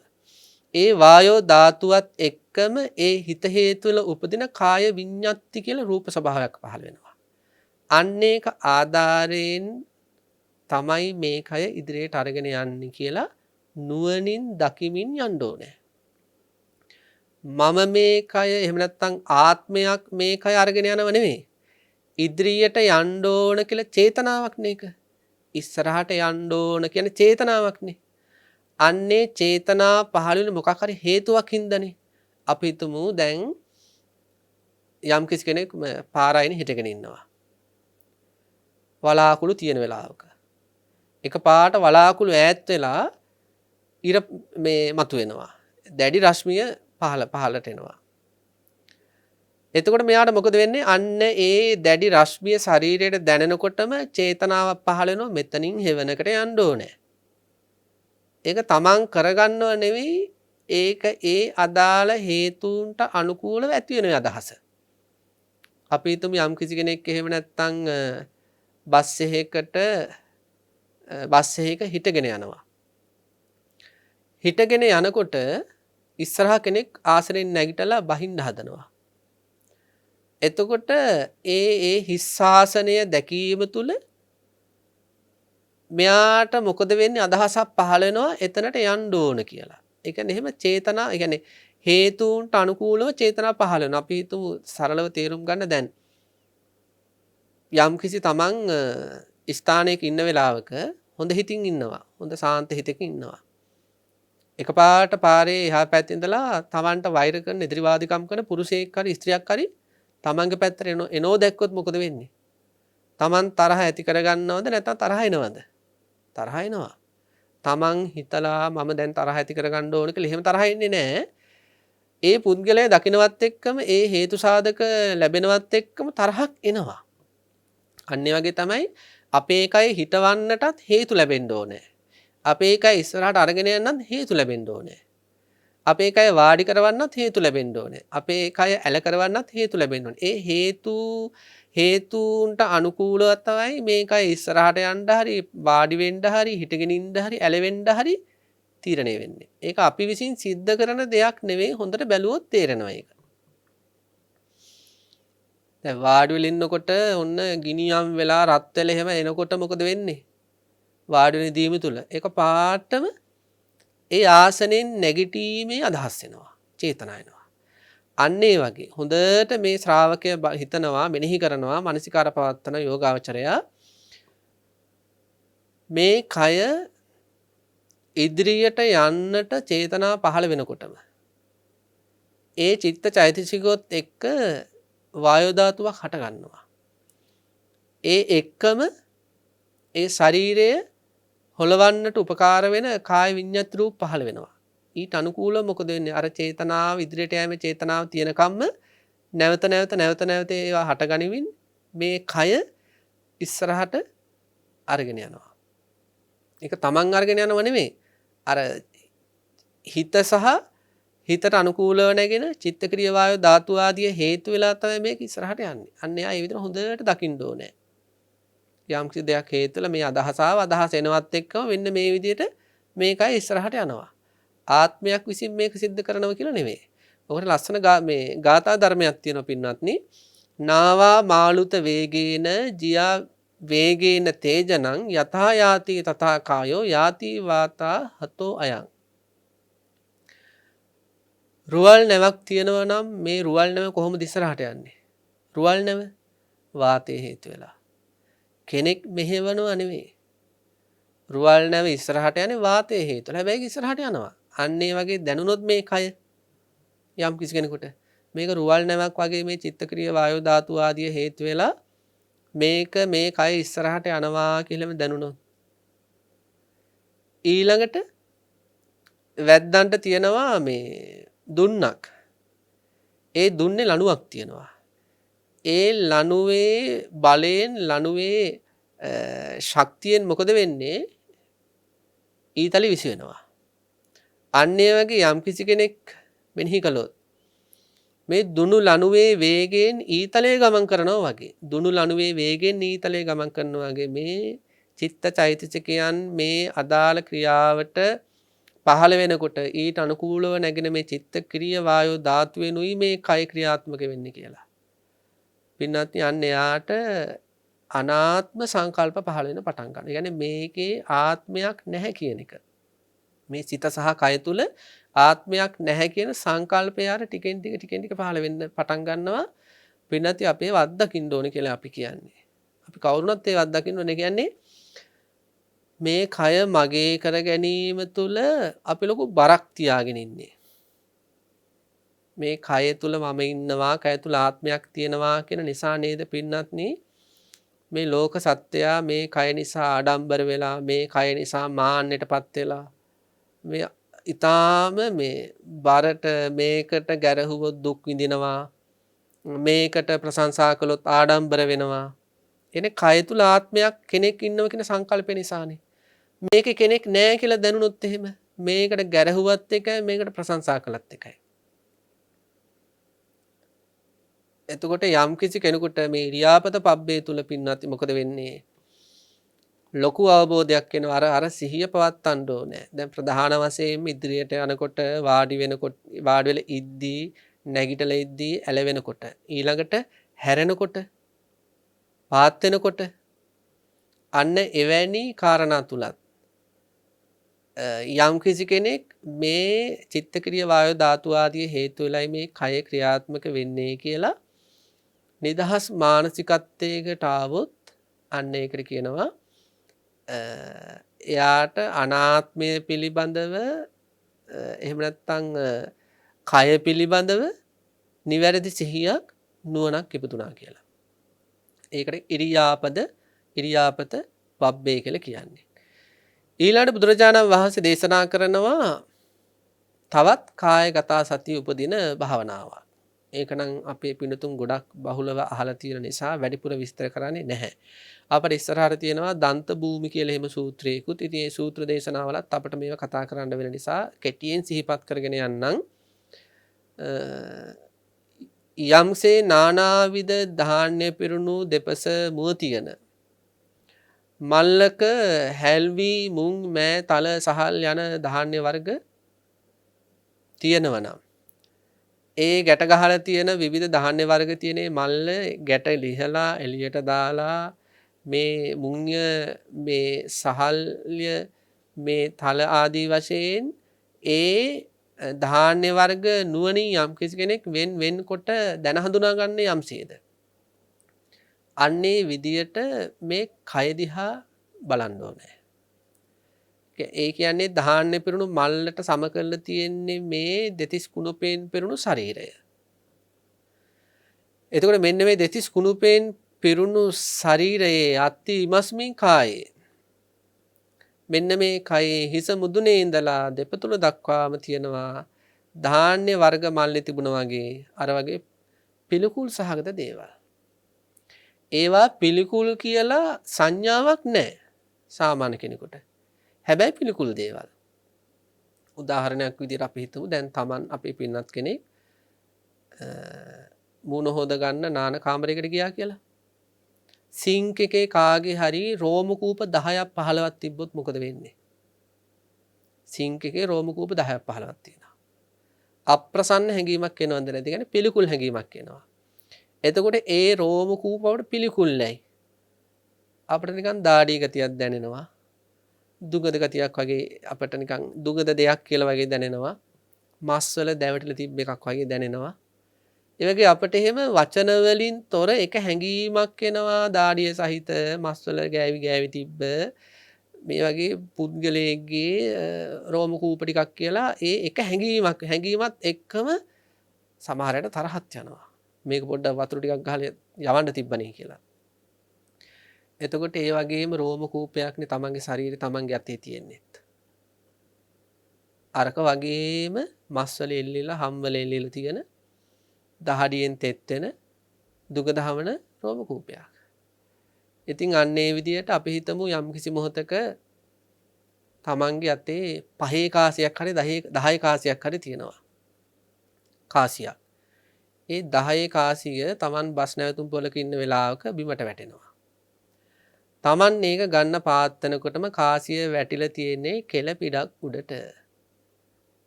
ඒ වායෝ ධාතුවත් එක්කම ඒ හිත හේතු වෙලා උපදින කාය විඤ්ඤාති කියලා රූප ස්වභාවයක් පහළ වෙනවා. අන්න ඒක ආධාරයෙන් තමයි මේ කය ඉදිරියට අරගෙන යන්නේ කියලා නුවණින් දකිමින් යන්න ඕනේ. මම මේ කය එහෙම නැත්නම් ආත්මයක් මේ කය අරගෙන යනව නෙමෙයි. ඉදිරියට යන්න ඕන කියලා චේතනාවක් නේක. ඉස්සරහට යන්න ඕන කියන චේතනාවක් නේ. අන්නේ චේතනා පහළ වෙන මොකක් හරි හේතුවක් හින්දානේ. අපි හිතමු දැන් යම් කිසි කෙනෙක් පාර අයිනේ හිටගෙන ඉන්නවා. වලාකුළු තියෙන වෙලාවක. එකපාරට වලාකුළු ඈත් වෙලා ඉර මේ මතුවෙනවා. දැඩි රශ්මිය පහළට එනවා. එතකොට මෙයාට මොකද වෙන්නේ? අන්න ඒ දැඩි රශ්මිය ශරීරයට දැනෙනකොටම චේතනාවක් පහළ වෙනවා මෙතනින් හෙවණකට යන්න ඕනේ. ඒක තමන් කරගන්නව නෙවෙයි ඒක ඒ අදාළ හේතුන්ට අනුකූලව ඇති වෙන අදහස. අපි හිතමු යම් කිසි කෙනෙක් එහෙම නැත්තම් බස් එකක හිටගෙන යනවා. හිටගෙන යනකොට ඉස්සරහා කෙනෙක් ආසනෙන් නැගිටලා බහින්න හදනවා. එතකොට ඒ හිස්සාසනය දැකීම තුළ මෙයාට මොකද වෙන්නේ? අදහසක් පහළ වෙනවා එතනට යන්න ඕන කියලා. ඒ කියන්නේ එහෙම චේතනා, ඒ කියන්නේ හේතුන්ට අනුකූලව චේතනා පහළ වෙනවා. අපි හිතමු සරලව තේරුම් ගන්න දැන් යම් කිසි තමන් ස්ථානයක ඉන්න වෙලාවක හොඳ හිතින් ඉන්නවා. හොඳ සාන්ත හිතකින් ඉන්නවා. එකපාරට පාරේ එහා පැත්තේ ඉඳලා තමන්ට වෛර කරන එදිරිවාදිකම් කරන පුරුෂයෙක් හරි ස්ත්‍රියක් හරි තමන්ගේ පැත්තට එනෝ දැක්කොත් මොකද වෙන්නේ? තමන් තරහ ඇති කරගන්නවද නැත්නම් තරහ එනවද? තරහ එනවා. තමන් හිතලා මම දැන් තරහ ඇති කරගන්න ඕන කියලා එහෙම තරහ එන්නේ නැහැ. ඒ පුද්ගලයා දකින්නවත් එක්කම ඒ හේතු සාධක ලැබෙනවත් එක්කම තරහක් එනවා. අන්න ඒ වගේ තමයි අපේ කය හිතවන්නටත් හේතු ලැබෙන්න ඕනේ. අපේ කය ඉස්සරහට අරගෙන යන්නත් හේතු ලැබෙන්න ඕනේ. අපේ කය වාඩි කරවන්නත් හේතු ලැබෙන්න ඕනේ. අපේ කය ඇල කරවන්නත් හේතු ලැබෙන්න ඕනේ. ඒ හේතුන්ට අනුකූලව තමයි මේ කය ඉස්සරහට යන්න හරි වාඩි වෙන්න හරි හිටගෙන ඉන්න හරි ඇලවෙන්න හරි තීරණය වෙන්නේ. ඒක අපි විසින් සිද්ධ කරන දෙයක් නෙවෙයි. හොඳට බැලුවොත් තේරෙනවා ඒක. දැන් වාඩි වෙලා ඉන්නකොට ඔන්න ගිනියම් වෙලා රත් වෙලා එහෙම එනකොට මොකද වෙන්නේ? වාඩි වෙන දීම තුල ඒක පාටම ඒ ආසනෙන් නැගිටීමේ අදහස් එනවා. චේතනා එනවා. අන්න ඒ වගේ හොඳට මේ ශ්‍රාවකය හිතනවා, මෙනෙහි කරනවා, මානසිකාර පවත්තන යෝගාවචරය මේ කය ඉදිරියට යන්නට චේතනා පහළ වෙනකොටම ඒ චිත්ත චෛතසිකෝත් එක්ක වායෝ ධාතුවක් හට ගන්නවා. ඒ එක්කම ඒ ශරීරය හොලවන්නට උපකාර වෙන කාය විඤ්ඤාති රූප පහළ වෙනවා. ඊට අනුකූලව මොකද වෙන්නේ? අර චේතනාව ඉදිරියට යෑමේ චේතනාව තියෙනකම්ම නැවත ඒවා හටගනිමින් මේ කය ඉස්සරහට අරගෙන යනවා. ඒක තමන් අරගෙන යනව නෙමෙයි. අර හිත සහ හිතට අනුකූලව නැගෙන චිත්තක්‍රිය වායෝ ධාතු ආදී හේතු වෙලා තමයි මේක ඉස්සරහට යන්නේ. අන්න එයා ඒ විදිහට හොඳට දකින්න ඕනේ. යම් කිසි දෙයක් හේතුල මේ අදහස අදහස එනවත් එක්කම මෙන්න මේ විදිහට මේකයි ඉස්සරහට යනවා. ආත්මයක් විසින් මේක සිද්ධ කරනවා කියලා නෙමෙයි. ඔකට ලස්සන මේ ගාථා ධර්මයක් තියෙනවා පින්වත්නි. නාවා මාළුත වේගේන ජියා වේගේන තේජනං යථා යාති තථා කායෝ යාති වාතා හතෝ අයං. රුවල් නැවක් තියෙනවා නම් මේ රුවල් නැව කොහොමද ඉස්සරහට යන්නේ? රුවල් නැව වාතයේ හේතු වෙලා. කෙනෙක් මෙහෙවනව නෙවෙයි. රුවල් නැව ඉස්සරහට යන්නේ වාතයේ හේතුව. හැබැයි ඉස්සරහට යනවා. අන්න ඒ වගේ දැනුනොත් මේ කය යම් කිසි කෙනෙකුට මේක රුවල් නැවක් වගේ මේ චිත්තක්‍රිය වායෝ ධාතු ආදී හේතු වෙලා මේක මේ කය ඉස්සරහට යනවා කියලාම දැනුනොත් ඊළඟට වැද්දන්ට තියෙනවා මේ දුන්නක්. ඒ දුන්නේ ලණුවක් තියෙනවා. ඒ ලණුවේ බලයෙන් ලණුවේ ශක්තියෙන් මොකද වෙන්නේ? ඊතලෙ විසි වෙනවා. අන්න ඒ වගේ යම් කිසි කෙනෙක් මෙනෙහි කළොත් මේ දුනු ලණුවේ වේගයෙන් ඊතලයේ ගමන් කරනවා වගේ. දුනු ලණුවේ වේගයෙන් ඊතලයේ ගමන් කරනවා වගේ මේ චිත්ත චෛතසිකයන් මේ අදාළ ක්‍රියාවට පහළ වෙනකොට ඊට අනුකූලව නැගෙන මේ චිත්ත ක්‍රිය වායෝ ධාතුවෙනුයි මේ කය ක්‍රියාත්මක වෙන්නේ කියලා. පින්නත් යන්නේ යාට අනාත්ම සංකල්ප පහළ වෙන පටන් ගන්නවා. ඒ කියන්නේ මේකේ ආත්මයක් නැහැ කියන එක. මේ සිත සහ කය තුල ආත්මයක් නැහැ කියන සංකල්පය ටිකෙන් ටික පහළ වෙන්න පටන් ගන්නවා. පින්නත් අපේ වද්දකින්න ඕනේ කියලා අපි කියන්නේ. අපි කවුරුනත් ඒ වද්දකින්න ඕනේ කියන්නේ මේ කය මගේ කර ගැනීම තුළ අපි ලොකු බරක් තියාගෙන ඉන්නේ. මේ කය තුල මම ඉන්නවා, කය තුල ආත්මයක් තියෙනවා කියන නිසා නේද පින්නත්නි මේ ලෝක සත්‍යයා මේ කය නිසා ආඩම්බර වෙලා, මේ කය නිසා මාන්නයටපත් වෙලා, මේ ඊටාම මේ බරට මේකට ගැරහුවොත් දුක් විඳිනවා, මේකට ප්‍රශංසා කළොත් ආඩම්බර වෙනවා. එනේ කය තුල ආත්මයක් කෙනෙක් ඉන්නවා කියන සංකල්පය නිසානේ. මේකේ කෙනෙක් නැහැ කියලා දැනුනොත් එහෙම මේකට ගැරහුවත් එකයි, මේකට ප්‍රශංසා කළත් එකයි. එතකොට යම් කිසි කෙනෙකුට මේ ඉරියාපත පබ්බේ තුල පින්නත් මොකද වෙන්නේ? ලොකු අවබෝධයක් එනවා. අර සිහිය පවත්තන්න ඕනේ. දැන් ප්‍රධාන වශයෙන් ඉදිරියට යනකොට වාඩි වෙනකොට වාඩි වෙලා ඉද්දී නැගිටලා ඉද්දී ඇලවෙනකොට ඊළඟට හැරෙනකොට පාත් වෙනකොට අන්න එවැනි කාරණා තුලත් යම් කිසි කෙනෙක් මේ චිත්තක්‍රියා වායෝ ධාතු ආදී හේතු වෙලයි මේ කය ක්‍රියාත්මක වෙන්නේ කියලා නිදහස් මානසිකත්වයකට ආවොත් අන්න ඒකට කියනවා එයාට අනාත්මය පිළිබඳව එහෙම නැත්නම් කය පිළිබඳව නිවැරදි සිහියක් නුවණක් ඉපදුනා කියලා. ඒකට ඉරියාපත පබ්බේ කියලා කියන්නේ. ඊළඟට බුදුරජාණන් වහන්සේ දේශනා කරනවා තවත් කායගත සතිය උපදින භාවනාවක්. ඒක නම් අපේ පිනතුන් ගොඩක් බහුලව අහලා තියෙන නිසා වැඩිපුර විස්තර කරන්නේ නැහැ. අපිට ඉස්සරහට තියෙනවා දන්ත භූමි කියලා එහෙම සූත්‍රයකුත්. ඉතින් මේ සූත්‍ර දේශනාවලත් අපිට මේවා කතා කරන්න වෙන නිසා කෙටියෙන් සිහිපත් කරගෙන යන්නම්. යම්සේ නානාවිද ධාන්‍ය පිරුණු දෙපස මුව තියෙන මල්ලක හැල්වි මුං මෑ තල සහල් යන ධාන්‍ය වර්ග තියෙනවා. ඒ ගැට ගහලා තියෙන විවිධ ධාන්‍ය වර්ග තියෙන මල්ල ගැට ලිහලා එළියට දාලා මේ මුංය මේ සහල්ය මේ තල ආදී වශයෙන් ඒ ධාන්‍ය වර්ග නුවණින් යම් කිසි කෙනෙක් වෙන්කොට දැන හඳුනා ගන්න යම්සේද අන්නේ විදියට මේ කය දිහා බලන්න ඕනේ. ඒ කියන්නේ ධාන්‍ය පිරුණු මල්ලට සම කරලා තියෙන්නේ මේ දෙතිස් කුණුපෙන් පිරුණු ශරීරය. එතකොට මෙන්න මේ දෙතිස් කුණුපෙන් පිරුණු ශරීරයේ අත්ති ඉමස්මින් කායේ. මෙන්න මේ කයේ හිස මුදුනේ ඉඳලා දෙපතුල දක්වාම තියෙනවා ධාන්‍ය වර්ග මල්ලේ තිබුණා වගේ අර වගේ පිළිකුල් සහගත දේවල්. ඒවා පිළිකුල් කියලා සංඥාවක් නැහැ සාමාන්‍ය කෙනෙකුට. හැබැයි පිළිකුල් දේවල්. උදාහරණයක් විදිහට අපි හිතමු දැන් Taman අපේ පින්නත් කෙනෙක් මූණ හොද ගන්න නාන කාමරයකට ගියා කියලා. සිංක් එකේ කාගේ හරි රෝම කූප 10ක් 15ක් තිබ්බොත් මොකද වෙන්නේ? සිංක් එකේ රෝම කූප 10ක් 15ක් තියෙනවා. අප්‍රසන්න හැඟීමක් එනවද නැද්ද? කියන්නේ පිළිකුල් හැඟීමක් එනවා. එතකොට ඒ රෝම කූප වලට පිළිකුල් නැහැ. අපිට නිකන් දාඩිය ගතියක් දැනෙනවා. දුගද ගතියක් වගේ අපිට නිකන් දුගද දෙයක් කියලා වගේ දැනෙනවා. මස් වල දැවටිලා තිබ්බ එකක් වගේ දැනෙනවා. ඒ වගේ අපිට එහෙම වචන වලින් තොර එක හැඟීමක් එනවා දාඩිය සහිත මස් වල ගෑවි තිබ්බ මේ වගේ පුද්ගලයෙක්ගේ රෝම කූප ටිකක් කියලා ඒ එක හැඟීමත් එක්කම සමහරයට තරහත් යනවා. මේක පොඩ්ඩක් වතුර ටිකක් ගහලා යවන්න තිබ්බනේ කියලා. එතකොට ඒ වගේම රෝම කූපයක්නේ තමන්ගේ ශරීරේ තමන්ගේ අතේ තියෙන්නේ. අරක වගේම මස් වල එල්ලීලා හම් වල එල්ලීලා තියෙන දහඩියෙන් තෙත් වෙන දුග දහවන රෝම කූපයක්. ඉතින් අන්න ඒ විදිහට අපි හිතමු යම් කිසි මොහතක තමන්ගේ අතේ පහේ කාසියක් හරි 10 කාසියක් හරි තියෙනවා. කාසියක්. ඒ 10 කාසිය තමන් බස් නැවතුම් පොලක ඉන්න වෙලාවක බිමට වැටෙනවා. තමන් මේක ගන්න පාත්තනකොටම කාසිය වැටිලා තියෙන්නේ කෙල පිටක් උඩට.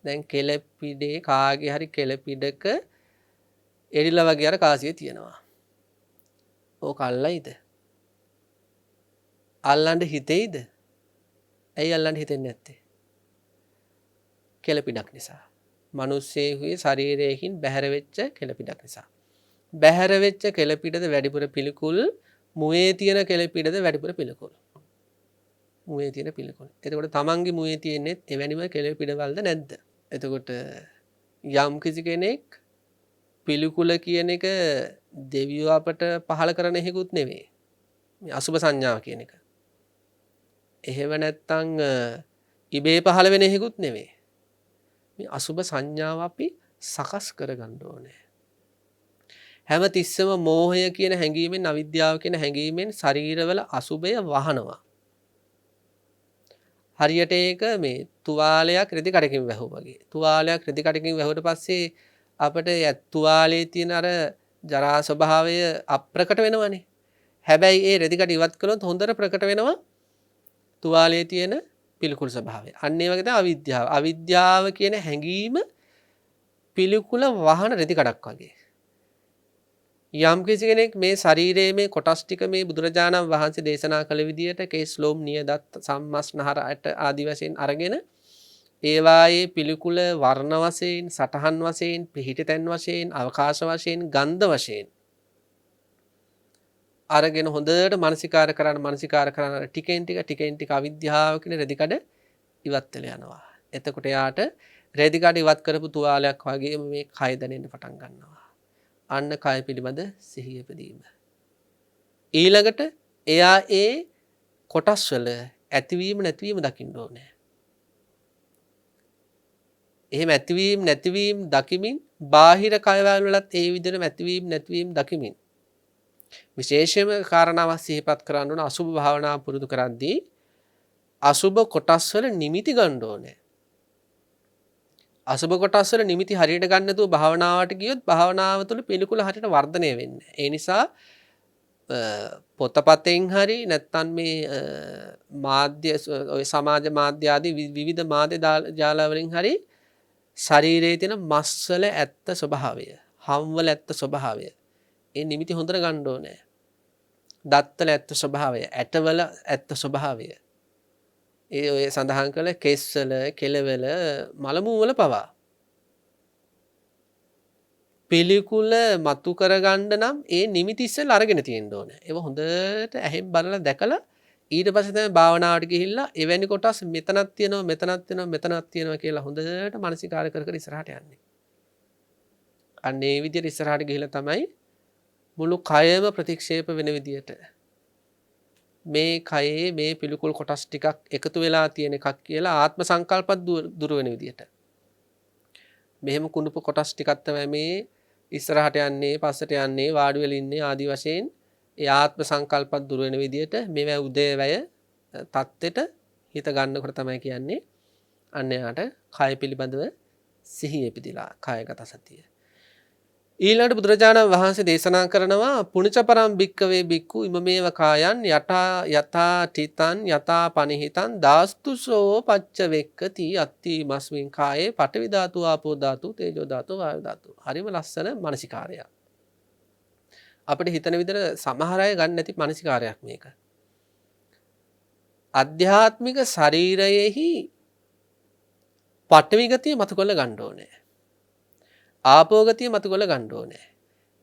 දැන් කෙල පිටේ කාගේ හරි කෙල පිටක එරිලා වගේ අර කාසිය තියෙනවා. ඕක අල්ලයිද? අල්ලන්න හිතෙයිද? ඇයි අල්ලන්න හිතෙන්නේ නැත්තේ? කෙල පිටක් නිසා. මිනිස්සෙකුගේ ශරීරයෙන් බැහැර වෙච්ච කෙල පිටක් නිසා. බැහැර වෙච්ච කෙල පිටද වැඩිපුර පිළිකුල්, මුවේ තියෙන කෙල පිටද වැඩිපුර පිළිකුල්. මුවේ තියෙන පිළිකුල්. එතකොට තමන්ගේ මුවේ තියෙන්නේ එවැනිම කෙල පිටවලද නැද්ද? එතකොට යම් කිසි කෙනෙක් පිළිකුල කියන එක දෙවියෝ අපට පහල කරන එකකුත් නෙවෙයි. මේ අසුබ සංඥාව කියන එක. එහෙම නැත්තම් ඉබේ පහල වෙන එකකුත් නෙවෙයි. මේ අසුබ සංඥාව අපි සකස් කරගන්න ඕනේ. හැම තිස්සෙම මෝහය කියන හැඟීමෙන් අවිද්‍යාව කියන හැඟීමෙන් ශරීරවල අසුබය වහනවා. හරියට ඒක මේ තුවාලයක් රෙදි කඩකින් වැහුවා වගේ. තුවාලයක් රෙදි කඩකින් වැහුවට පස්සේ අපිට තුවාලයේ තියෙන අර ජරා ස්වභාවය අප්‍රකට වෙනවනේ. හැබැයි ඒ රෙදි කඩ ඉවත් කළොත් හොඳට ප්‍රකට වෙනවා තුවාලයේ තියෙන පිළිකුල් ස්වභාවය. අන්න ඒ වගේ තමයි අවිද්‍යාව. අවිද්‍යාව කියන හැඟීම පිළිකුල වහන රෙදි කඩක් වගේ. යම් කිසි කෙනෙක් මේ ශරීරයේ මේ කොටස් ටික මේ බුදුරජාණන් වහන්සේ දේශනා කළ විදිහට කේස් ලෝම් නියදත් සම්මස්නහර අට ආදි වශයෙන් අරගෙන ඒවායේ පිළිකුල වර්ණ වශයෙන් සටහන් වශයෙන් පිහිට තැන් වශයෙන් අවකාශ වශයෙන් ගන්ධ වශයෙන් අරගෙන හොඳට මානසිකාර කරන ටිකෙන් ටික අවිද්‍යාව කියන රෙදිකඩ ඉවත් වෙලා යනවා. එතකොට යාට රෙදිකඩ ඉවත් කරපු තුවාලයක් වගේම මේ කය දැනෙන්න පටන් ගන්නවා. අන්න කය පිළිබඳ සිහිය පැදීම. ඊළඟට එයා ඒ කොටස් වල ඇතිවීම නැතිවීම දකින්න ඕනේ. එහෙම ඇතිවීම නැතිවීම දකිමින් බාහිර කයවල වලත් ඒ විදිහටම ඇතිවීම නැතිවීම දකිමින් විශේෂයෙන්ම කාරණාවක් සිහිපත් කරන්න ඕන අසුභ භාවනාව පුරුදු කරද්දී අසුභ කොටස් වල නිමිති ගන්න ඕනේ. අසුභ කොටස් වල නිමිති හරියට ගන්න නැතුව භාවනාවට ගියොත් භාවනාව තුළ පිළිකුල හරියට වර්ධනය වෙන්නේ නැහැ. ඒ නිසා පොතපතෙන් හරි නැත්නම් මේ මාධ්‍ය ඔය සමාජ මාධ්‍ය ආදී විවිධ මාධ්‍ය ජාල වලින් හරි ශරීරයේ තියෙන මස් වල ඇත්ත ස්වභාවය, හම් වල ඇත්ත ස්වභාවය ඒ නිමිති හොඳට ගන්න ඕනේ. දත්වල ඇත්ත ස්වභාවය, ඇටවල ඇත්ත ස්වභාවය. ඒ ඔය සඳහන් කළ කෙස්වල, කෙලවල, මලමුව වල පවා පිළිකුල මතු කරගන්න නම් ඒ නිමිති ඉස්සෙල්ලා අරගෙන තියෙන්න ඕනේ. ඒක හොඳට ඇහෙන් බලලා දැකලා ඊට පස්සේ තමයි භාවනාවට ගිහිල්ලා එවැනි කොටස් මෙතනක් තියෙනවා, මෙතනක් තියෙනවා, මෙතනක් තියෙනවා කියලා හොඳට මානසිකාර කර කර ඉස්සරහට යන්නේ. අන්න ඒ විදිහට ඉස්සරහට ගිහිල්ලා තමයි මුළු කයම ප්‍රතික්ෂේප වෙන විදිහට මේ කයේ මේ පිළිකුල් කොටස් ටිකක් එකතු වෙලා තියෙන එකක් කියලා ආත්ම සංකල්පත් දුර වෙන විදිහට. මෙහෙම කුණුප කොටස් ටිකක් තමයි මේ ඉස්සරහට යන්නේ, පස්සට යන්නේ, වාඩි වෙලා ඉන්නේ ආදි වශයෙන් ඒ ආත්ම සංකල්පත් දුර වෙන විදිහට මේවා උදේවැය தත්ත්වෙට හිත ගන්නකොට තමයි කියන්නේ අන්න යාට කය පිළිබඳව සිහිය ඉපදිලා කායගත සතිය. ඊළඟට බුදුරජාණන් වහන්සේ දේශනා කරනවා පුණ්‍යච පරම් භික්කවේ භික්ඛු ඉමමේව කායන් යතා තිතං යතා පනිහිතං දාස්තුසෝ පච්ච වෙක්කති අත්ති මස්මින් කායේ පඨවි ධාතු ආපෝ ධාතු තේජෝ ධාතු වායු ධාතු. හරිම ලස්සන මානසිකාරයක්. අපිට හිතන විදිහට සමහර අය ගන්න නැති මානසිකාරයක් මේක. අධ්‍යාත්මික ශරීරයේහි පඨවි ගතිය මත කොල්ල ගන්න ඕනේ. ආපෝ ගතිය මතු කරලා ගන්න ඕනේ.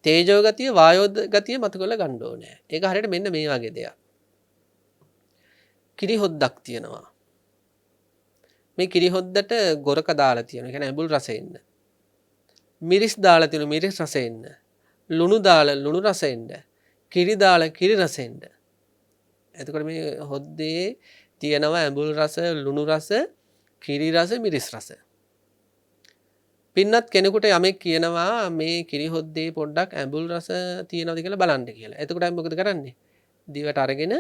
තේජෝ ගතිය, වායෝ ගතිය මතු කරලා ගන්න ඕනේ. ඒක හරියට මෙන්න මේ වගේ දෙයක්. කිරි හොද්දක් තියෙනවා. මේ කිරි හොද්දට ගොරක දාලා තියෙනවා. ඒ කියන්නේ ඇඹුල් රස එන්න. මිරිස් දාලා තියෙනවා මිරිස් රස එන්න. ලුණු දාලා ලුණු රස එන්න. කිරි දාලා කිරි රස එන්න. එතකොට මේ හොද්දේ තියෙනවා ඇඹුල් රස, ලුණු රස, කිරි රස, මිරිස් රස. පින්නත් කෙනෙකුට යමෙක් කියනවා මේ කිරි හොද්දේ පොඩ්ඩක් ඇඹුල් රස තියෙනවද කියලා බලන්න කියලා. එතකොට මොකද කරන්නේ? දිවට අරගෙන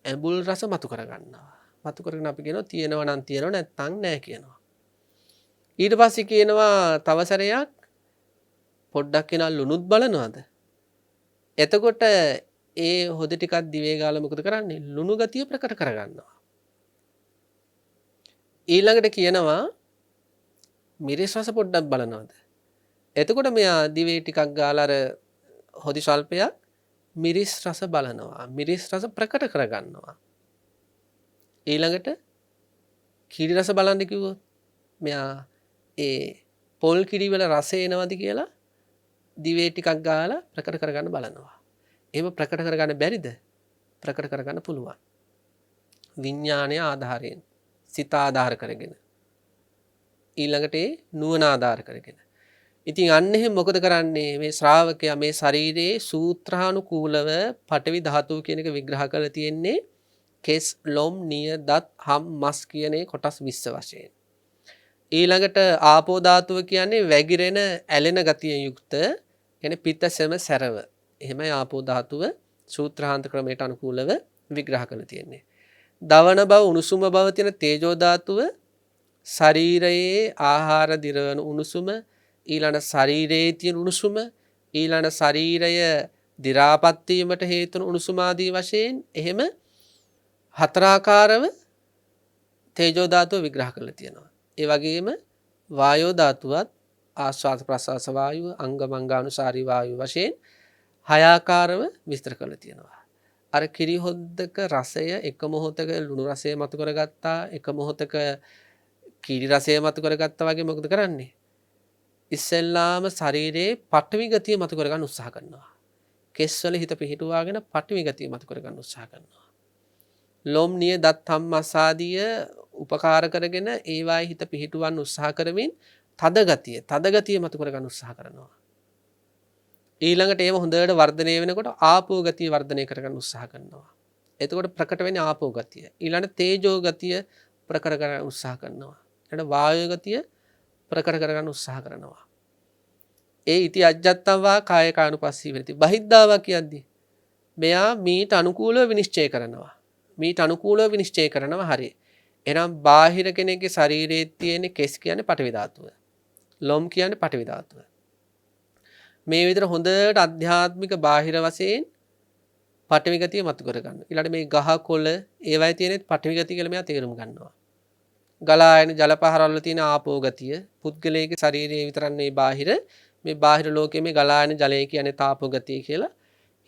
ඇඹුල් රස මතු කරගන්නවා. මතු කරගෙන අපි කියනවා තියෙනවා නම් තියෙනවා නැත්නම් නැහැ කියනවා. ඊට පස්සේ කියනවා තව සැරයක් පොඩ්ඩක් කෙනා ලුණුත් බලනවාද? එතකොට ඒ හොද ටිකක් දිවේ ගාලා මොකද කරන්නේ? ලුණු ගතිය ප්‍රකට කරගන්නවා. ඊළඟට කියනවා මිරිස් රස පොඩ්ඩක් බලනවාද? එතකොට මෙයා දිවේ ටිකක් ගාලා අර හොදි සල්පයක් මිරිස් රස බලනවා. මිරිස් රස ප්‍රකට කරගන්නවා. ඊළඟට කිරි රස බලන්න කිව්වොත් මෙයා ඒ පොල් කිරි වල රස එනවද කියලා දිවේ ටිකක් ගාලා ප්‍රකට කරගන්න බලනවා. එහෙම ප්‍රකට කරගන්න බැරිද? ප්‍රකට කරගන්න පුළුවන්. විඥානය ආධාරයෙන්, සිත ආධාර කරගෙන ඊළඟට නුවණ ආධාර කරගෙන. ඉතින් අන්න එහෙම මොකද කරන්නේ මේ ශ්‍රාවකයා මේ ශරීරයේ සූත්‍රානුකූලව පඨවි ධාතුව කියන එක විග්‍රහ කරලා තියෙන්නේ කෙස් ලොම් නිය දත් හම් මස් කියන කොටස් 20 වශයෙන්. ඊළඟට ආපෝ ධාතුව කියන්නේ වැగిරෙන ඇලෙන ගතිය යුක්ත කියන්නේ පිත්ත සෙම සැරව. එහෙමයි ආපෝ ධාතුව සූත්‍රාන්ත ක්‍රමයට අනුකූලව විග්‍රහ කරලා තියෙන්නේ. දවන බව උණුසුම බව තියෙන තේජෝ ධාතුව ශරීරයේ ආහාර දිරවන උණුසුම ඊළඟ ශරීරයේ තියෙන උණුසුම ඊළඟ ශරීරය දි รา පත් වීමට හේතු වන උණුසුම ආදී වශයෙන් එහෙම හතරාකාරව තේජෝ ධාතුව විග්‍රහ කරලා තියෙනවා. ඒ වගේම වායෝ ධාතුවත් ආස්වාද ප්‍රසවාස වායුව අංගමංගානුසාරී වායුව වශයෙන් හයාකාරව විස්තර කරලා තියෙනවා. අර කිරි හොද්දක රසය එක මොහොතක ලුණු රසය මතු කරගත්තා එක මොහොතක කිරි රසය මතු කරගත්තා වගේ මොකද කරන්නේ? ඉස්සෙල්ලාම ශරීරයේ පඨවි ගතිය මතු කරගන්න උත්සාහ කරනවා. කෙස්වල හිත පිහිටුවාගෙන පඨවි ගතිය මතු කරගන්න උත්සාහ කරනවා. ලොම් නිය දත් හම්මස් ආදිය උපකාර කරගෙන ඒවායි හිත පිහිටුවන්න උත්සාහ කරමින් තද ගතිය මතු කරගන්න උත්සාහ කරනවා. ඊළඟට ඒව හොඳට වර්ධනය වෙනකොට ආපෝ ගතිය වර්ධනය කරගන්න උත්සාහ කරනවා. එතකොට ප්‍රකට වෙන්නේ ආපෝ ගතිය. ඊළඟට තේජෝ ගතිය ප්‍රකට කරගන්න උත්සාහ කරනවා. ඊළඟට වායෝ ගතිය ප්‍රකට කරගන්න උත්සාහ කරනවා. ඒ ඉති අජ්ජත්තවා කාය කානුපස්සී වෙති. බහිද්ධාවා කියද්දී මෙයා මීට අනුකූලව විනිශ්චය කරනවා. මීට අනුකූලව විනිශ්චය කරනවා හරි. එහෙනම් බාහිර කෙනෙක්ගේ ශරීරයේ තියෙන කෙස් කියන්නේ පඨවි ධාතුව. ලොම් කියන්නේ පඨවි ධාතුව. මේ විතර හොඳට අධ්‍යාත්මික බාහිර වශයෙන් පඨවි ගතිය මතු කරගන්න. ඊළඟට මේ ගහ කොළ ඒවයි තියෙන පඨවි ගතිය කියලා මෙයා තේරුම් ගන්නවා. ගලායන ජල පහරවල තියෙන ආපෝ ගතිය පුද්ගලයාගේ ශරීරයේ විතරක් නෙවෙයි බාහිර මේ බාහිර ලෝකයේ මේ ගලායන ජලය කියන්නේ තාපෝ ගතිය කියලා.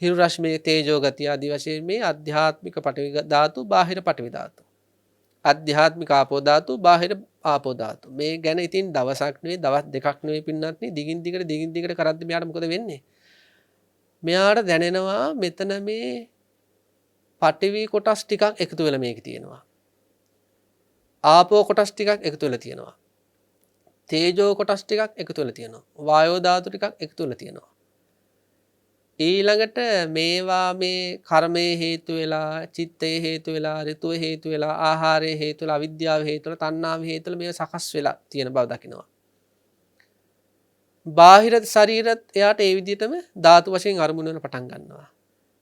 හිරු රශ්මියේ තේජෝ ගතිය ආදී වශයෙන් මේ අධ්‍යාත්මික පඨවි ධාතු බාහිර පඨවි ධාතු. අධ්‍යාත්මික ආපෝ ධාතු බාහිර ආපෝ ධාතු. මේ ගැන ඉතින් දවසක් නෙවෙයි දවස් දෙකක් නෙවෙයි පින්නත් නේ දිගින් දිගට කරද්දි මෙයාට මොකද වෙන්නේ? මෙයාට දැනෙනවා මෙතන මේ පඨවි කොටස් ටිකක් එකතු වෙලා මේක තියෙනවා. ආපෝ කොටස් ටිකක් එකතු වෙලා තියෙනවා. තේජෝ කොටස් ටිකක් එකතු වෙලා තියෙනවා. වායෝ ධාතු ටිකක් එකතු වෙලා තියෙනවා. ඊළඟට මේවා මේ කර්මයේ හේතු වෙලා, චිත්තයේ හේතු වෙලා, ඍතුවේ හේතු වෙලා, ආහාරයේ හේතු වෙලා, අවිද්‍යාවේ හේතු වෙලා, තණ්හාවේ හේතු වෙලා මේවා සකස් වෙලා තියෙන බව දකිනවා. බාහිර ශරීරත් එයාට ඒ විදිහටම ධාතු වශයෙන් අරමුණු වෙන පටන් ගන්නවා.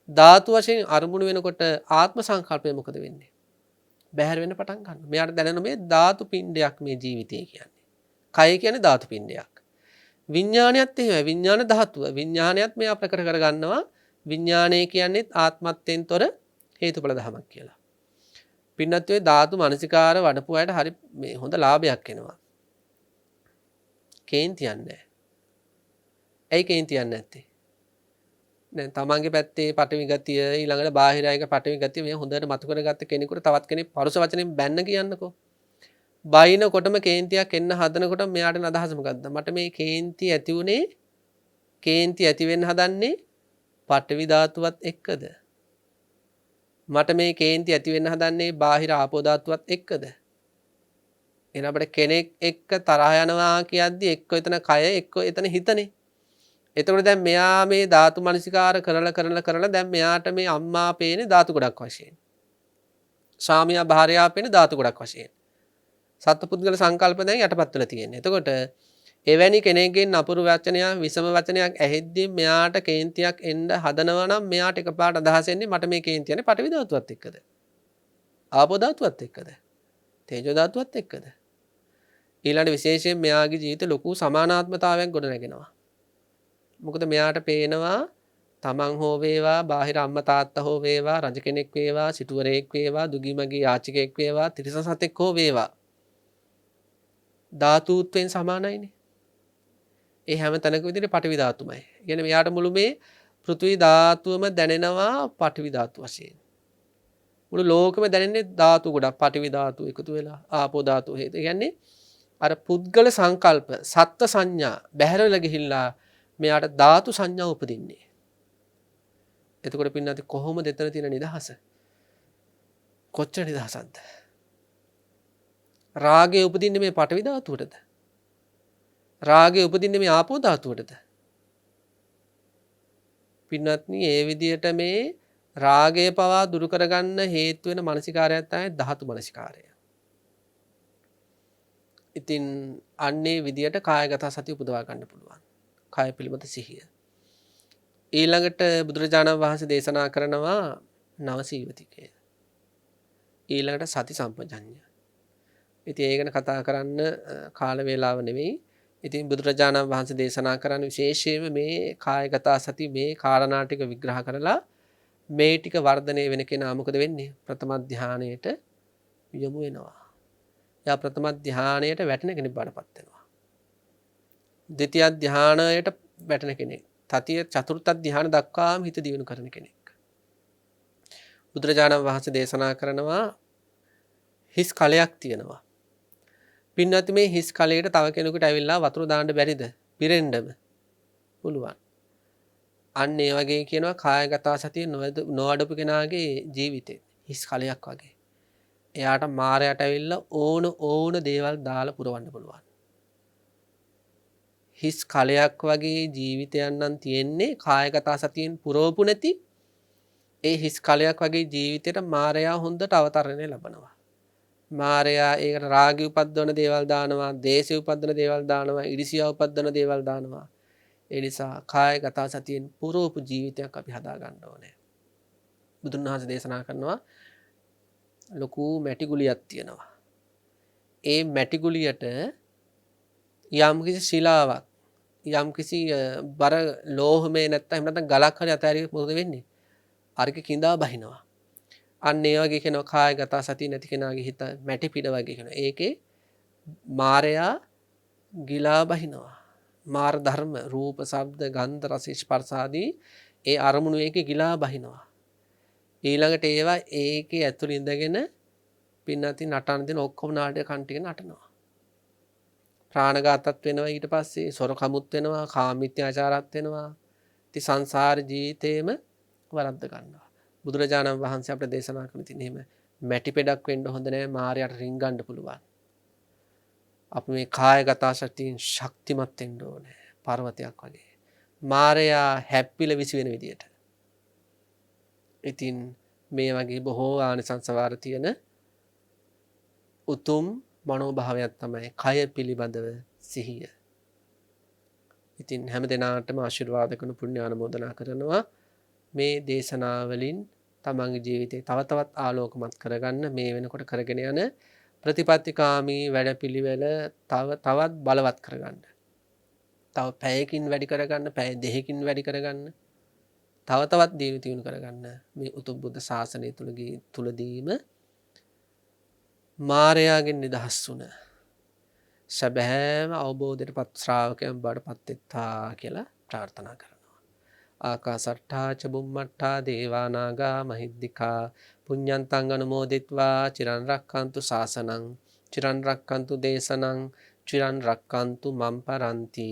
ධාතු වශයෙන් අරමුණු වෙනකොට ආත්ම සංකල්පය මොකද වෙන්නේ? බැහැර වෙන්න පටන් ගන්නවා. මෙයාට දැනෙන මේ ධාතු පිණ්ඩයක් මේ ජීවිතය කියන්නේ. කය කියන්නේ ධාතු පිණ්ඩයක්. විඥානයත් එහෙමයි. විඥාන ධාතුව. විඥානයත් මෙයා ප්‍රකට කර ගන්නවා. විඥානය කියන්නේ ආත්මත්වයෙන් තොර හේතුඵල ධමයක් කියලා. පින්නත් වේ ධාතු මනසිකාර වඩපු අයට හරි මේ හොඳ ලාභයක් එනවා. කේන්තියක් නැහැ. ඇයි කේන්තියක් නැත්තේ? දැන් තමන්ගේ පැත්තේ පටවි ගතිය ඊළඟට බාහිර අයගේ පටවි ගතිය මේ හොඳට මතු කරගත්ත කෙනෙකුට තවත් කෙනෙක් පරුස වචනෙන් බැන්න කියන්නකෝ. බයිනකොටම කේන්තියක් එන්න හදනකොට මෙයාට අදහස මොකද්ද? මට මේ කේන්ති ඇති උනේ කේන්ති ඇති වෙන්න හදන්නේ පටවි ධාතුවත් එක්කද? මට මේ කේන්ති ඇති වෙන්න හදන්නේ බාහිර ආපෝ ධාතුවත් එක්කද? එහෙනම් අපිට කෙනෙක් එක්ක තරහ යනවා කියද්දි එක්ක එතන කය එක්ක එතන හිතනේ. එතකොට දැන් මෙයා මේ ධාතු මනසිකාර කරලා දැන් මෙයාට මේ අම්මා පේන්නේ ධාතු ගොඩක් වශයෙන්. ස්වාමියා භාර්යාව පේන්නේ ධාතු ගොඩක් වශයෙන්. සත්පුද්ගල සංකල්ප දැන් යටපත් වෙලා තියෙන්නේ. එතකොට එවැනි කෙනෙක්ගෙන් අපුරු වචනයක් විසම වචනයක් ඇහෙද්දී මෙයාට කේන්තියක් එන්න හදනවා නම් මෙයාට එකපාරට අදහස් එන්නේ මට මේ කේන්තිය යන්නේ පඨවි ධාතුවත් එක්කද? ආපෝ ධාතුවත් එක්කද? තේජෝ ධාතුවත් එක්කද? ඊළඟ විශේෂයෙන් මෙයාගේ ජීවිතේ ලොකු සමානාත්මතාවයක් ගොඩ නැගෙනවා. මොකද මෙයාට පේනවා තමන් හෝ වේවා බාහිර අම්මා තාත්තා හෝ වේවා රජ කෙනෙක් වේවා සිටුවරයෙක් වේවා දුගීමගේ යාචකයෙක් වේවා තිරිසන් සතෙක් හෝ වේවා ධාතුත්වයෙන් සමානයිනේ. ඒ හැම තැනක විදිහට පඨවි ධාතුමයි. කියන්නේ මෙයාට මුළු මේ පෘථිවි ධාතුවම දැනෙනවා පඨවි ධාතු වශයෙන්. මුළු ලෝකෙම දැනෙන්නේ ධාතු ගොඩක් පඨවි ධාතු එකතු වෙලා ආපෝ ධාතු හේතු. ඒ කියන්නේ අර පුද්ගල සංකල්ප සත්ත්ව සංඥා බැහැරලා ගිහිල්ලා මෙයාට ධාතු සංඥා උපදින්නේ. එතකොට පින්නත් කොහොමද එතන තියෙන නිදහස? කොච්චර නිදහසක්ද? රාගය උපදින්නේ මේ පඨවි ධාතුවටද? රාගය උපදින්නේ මේ ආපෝ ධාතුවටද? පින්වත්නි ඒ විදිහට මේ රාගය පවා දුරු කරගන්න හේතු වෙන මානසිකාරයක් තමයි ධාතු මානසිකාරය. ඉතින් අන්නේ විදියට කායගත සතිය උපදවා ගන්න පුළුවන්. කාය පිළිබඳ සිහිය. ඊළඟට බුදුරජාණන් වහන්සේ දේශනා කරනවා නවසීවතිකය. ඊළඟට සති සම්පජඤ්ඤය. ඉතින් ඒක ගැන කතා කරන්න කාල වේලාව නෙවෙයි. ඉතින් බුදුරජාණන් වහන්සේ දේශනා කරන විශේෂයෙන්ම මේ කායගත සති මේ කාරණා ටික විග්‍රහ කරලා මේ ටික වර්ධනය වෙන කෙනා මොකද වෙන්නේ? ප්‍රථම ධානයේට යොමු වෙනවා. එයා ප්‍රථම ධානයේට වැටෙන කෙනෙක් බවටපත් වෙනවා. ද්විතිය ධානයට වැටෙන කෙනෙක්. තතිය චතුර්ථ ධාන දක්වාම හිත දියුණු කරන කෙනෙක්. බුදුරජාණන් වහන්සේ දේශනා කරනවා හිස් කලයක් තියෙනවා. පින්නත් මේ හිස් කලයට තව කෙනෙකුට ඇවිල්ලා වතුර දාන්න බැරිද? පිරෙන්නම පුළුවන්. අන්න ඒ වගේ කියනවා කායගත සතිය නොවැඩපු කෙනාගේ ජීවිතේ හිස් කලයක් වගේ. එයාට මායයට ඇවිල්ලා ඕන දේවල් දාලා පුරවන්න පුළුවන්. හිස් කලයක් වගේ ජීවිතයන් නම් තියෙන්නේ කායගත සතියෙන් පුරවපු නැති ඒ හිස් කලයක් වගේ ජීවිතයට මායя හොඳට අවතරණය ලබනවා. මායя ඒකට රාගය උපද්දවන දේවල් දානවා, දේශය උපද්දවන දේවල් දානවා, ඉරිසියාව උපද්දවන දේවල් දානවා. ඒ නිසා කායගත සතියෙන් පුරවපු ජීවිතයක් අපි හදා ගන්න ඕනේ. බුදුන් වහන්සේ දේශනා කරනවා ලොකු මැටි ගුලියක් තියෙනවා. ඒ මැටි ගුලියට යම්කිසි ශිලාවක් යම්කිසි බර ලෝහමේ නැත්නම් ගලක් හරි අතහැරියොත් මොකද වෙන්නේ? අරක කිඳා බහිනවා. අන්න ඒ වගේ කෙනා කායගත සතිය නැති කෙනාගේ හිත මැටි පිට වගේ කෙනා. ඒකේ මායя ගිලා බහිනවා. මාර ධර්ම රූප, ශබ්ද, ගන්ධ, රස, ස්පර්ශ ආදී ඒ අරමුණු ඒකේ ගිලා බහිනවා. ඊළඟට ඒවා ඒකේ ඇතුළේ ඉඳගෙන පින්නති නටන දෙන ඔක්කොම නාටක කන්ටික නටනවා. ප්‍රාණඝාතත් වෙනවා ඊට පස්සේ සොරකමුත් වෙනවා, කාමීත්‍යාචාරත් වෙනවා. ඉතින් සංසාර ජීවිතේම වරද්ද ගන්නවා. බුදුරජාණන් වහන්සේ අපිට දේශනා කරන තියෙන එහෙම මැටි පෙඩක් වෙන්න හොඳ නැහැ, මායයට රින් ගන්න පුළුවන්. අපි මේ කායගත ශක්තියෙන් ශක්තිමත් වෙන්න ඕනේ. පර්වතයක් වගේ. මායя හැප්පිලා විසි වෙන විදියට. ඉතින් මේ වගේ බොහෝ ආනිසංස වාර තියෙන උතුම් මනෝභාවයක් තමයි කය පිළිබඳව සිහිය. ඉතින් හැම දිනාටම ආශිර්වාද කරන පුණ්‍ය ආනුමෝදනා කරනවා. මේ දේශනාවලින් තමන්ගේ ජීවිතේ තව තවත් ආලෝකමත් කරගන්න මේ වෙනකොට කරගෙන යන ප්‍රතිපත්තිකාමී වැඩපිළිවෙල තවත් බලවත් කරගන්න. තව පැයකින් වැඩි කරගන්න, පැය දෙකකින් වැඩි කරගන්න. තව තවත් දියුණු කරගන්න මේ උතුම් බුද්ධ ශාසනය තුලදීම මායාවෙන් නිදහස් වුණ සැබෑම අවබෝධයටපත් ශ්‍රාවකයන් බවටපත් වෙත්තා කියලා ප්‍රාර්ථනා කරනවා. ආකාසට්ඨා ච බුම්මට්ඨා දේවා නාග මහිද්దికා පුඤ්ඤන්තං අනුමෝදිත්වා චිරන් රක්칸තු ශාසනං චිරන් රක්칸තු දේශනං චිරන් රක්칸තු මම් පරන්ති.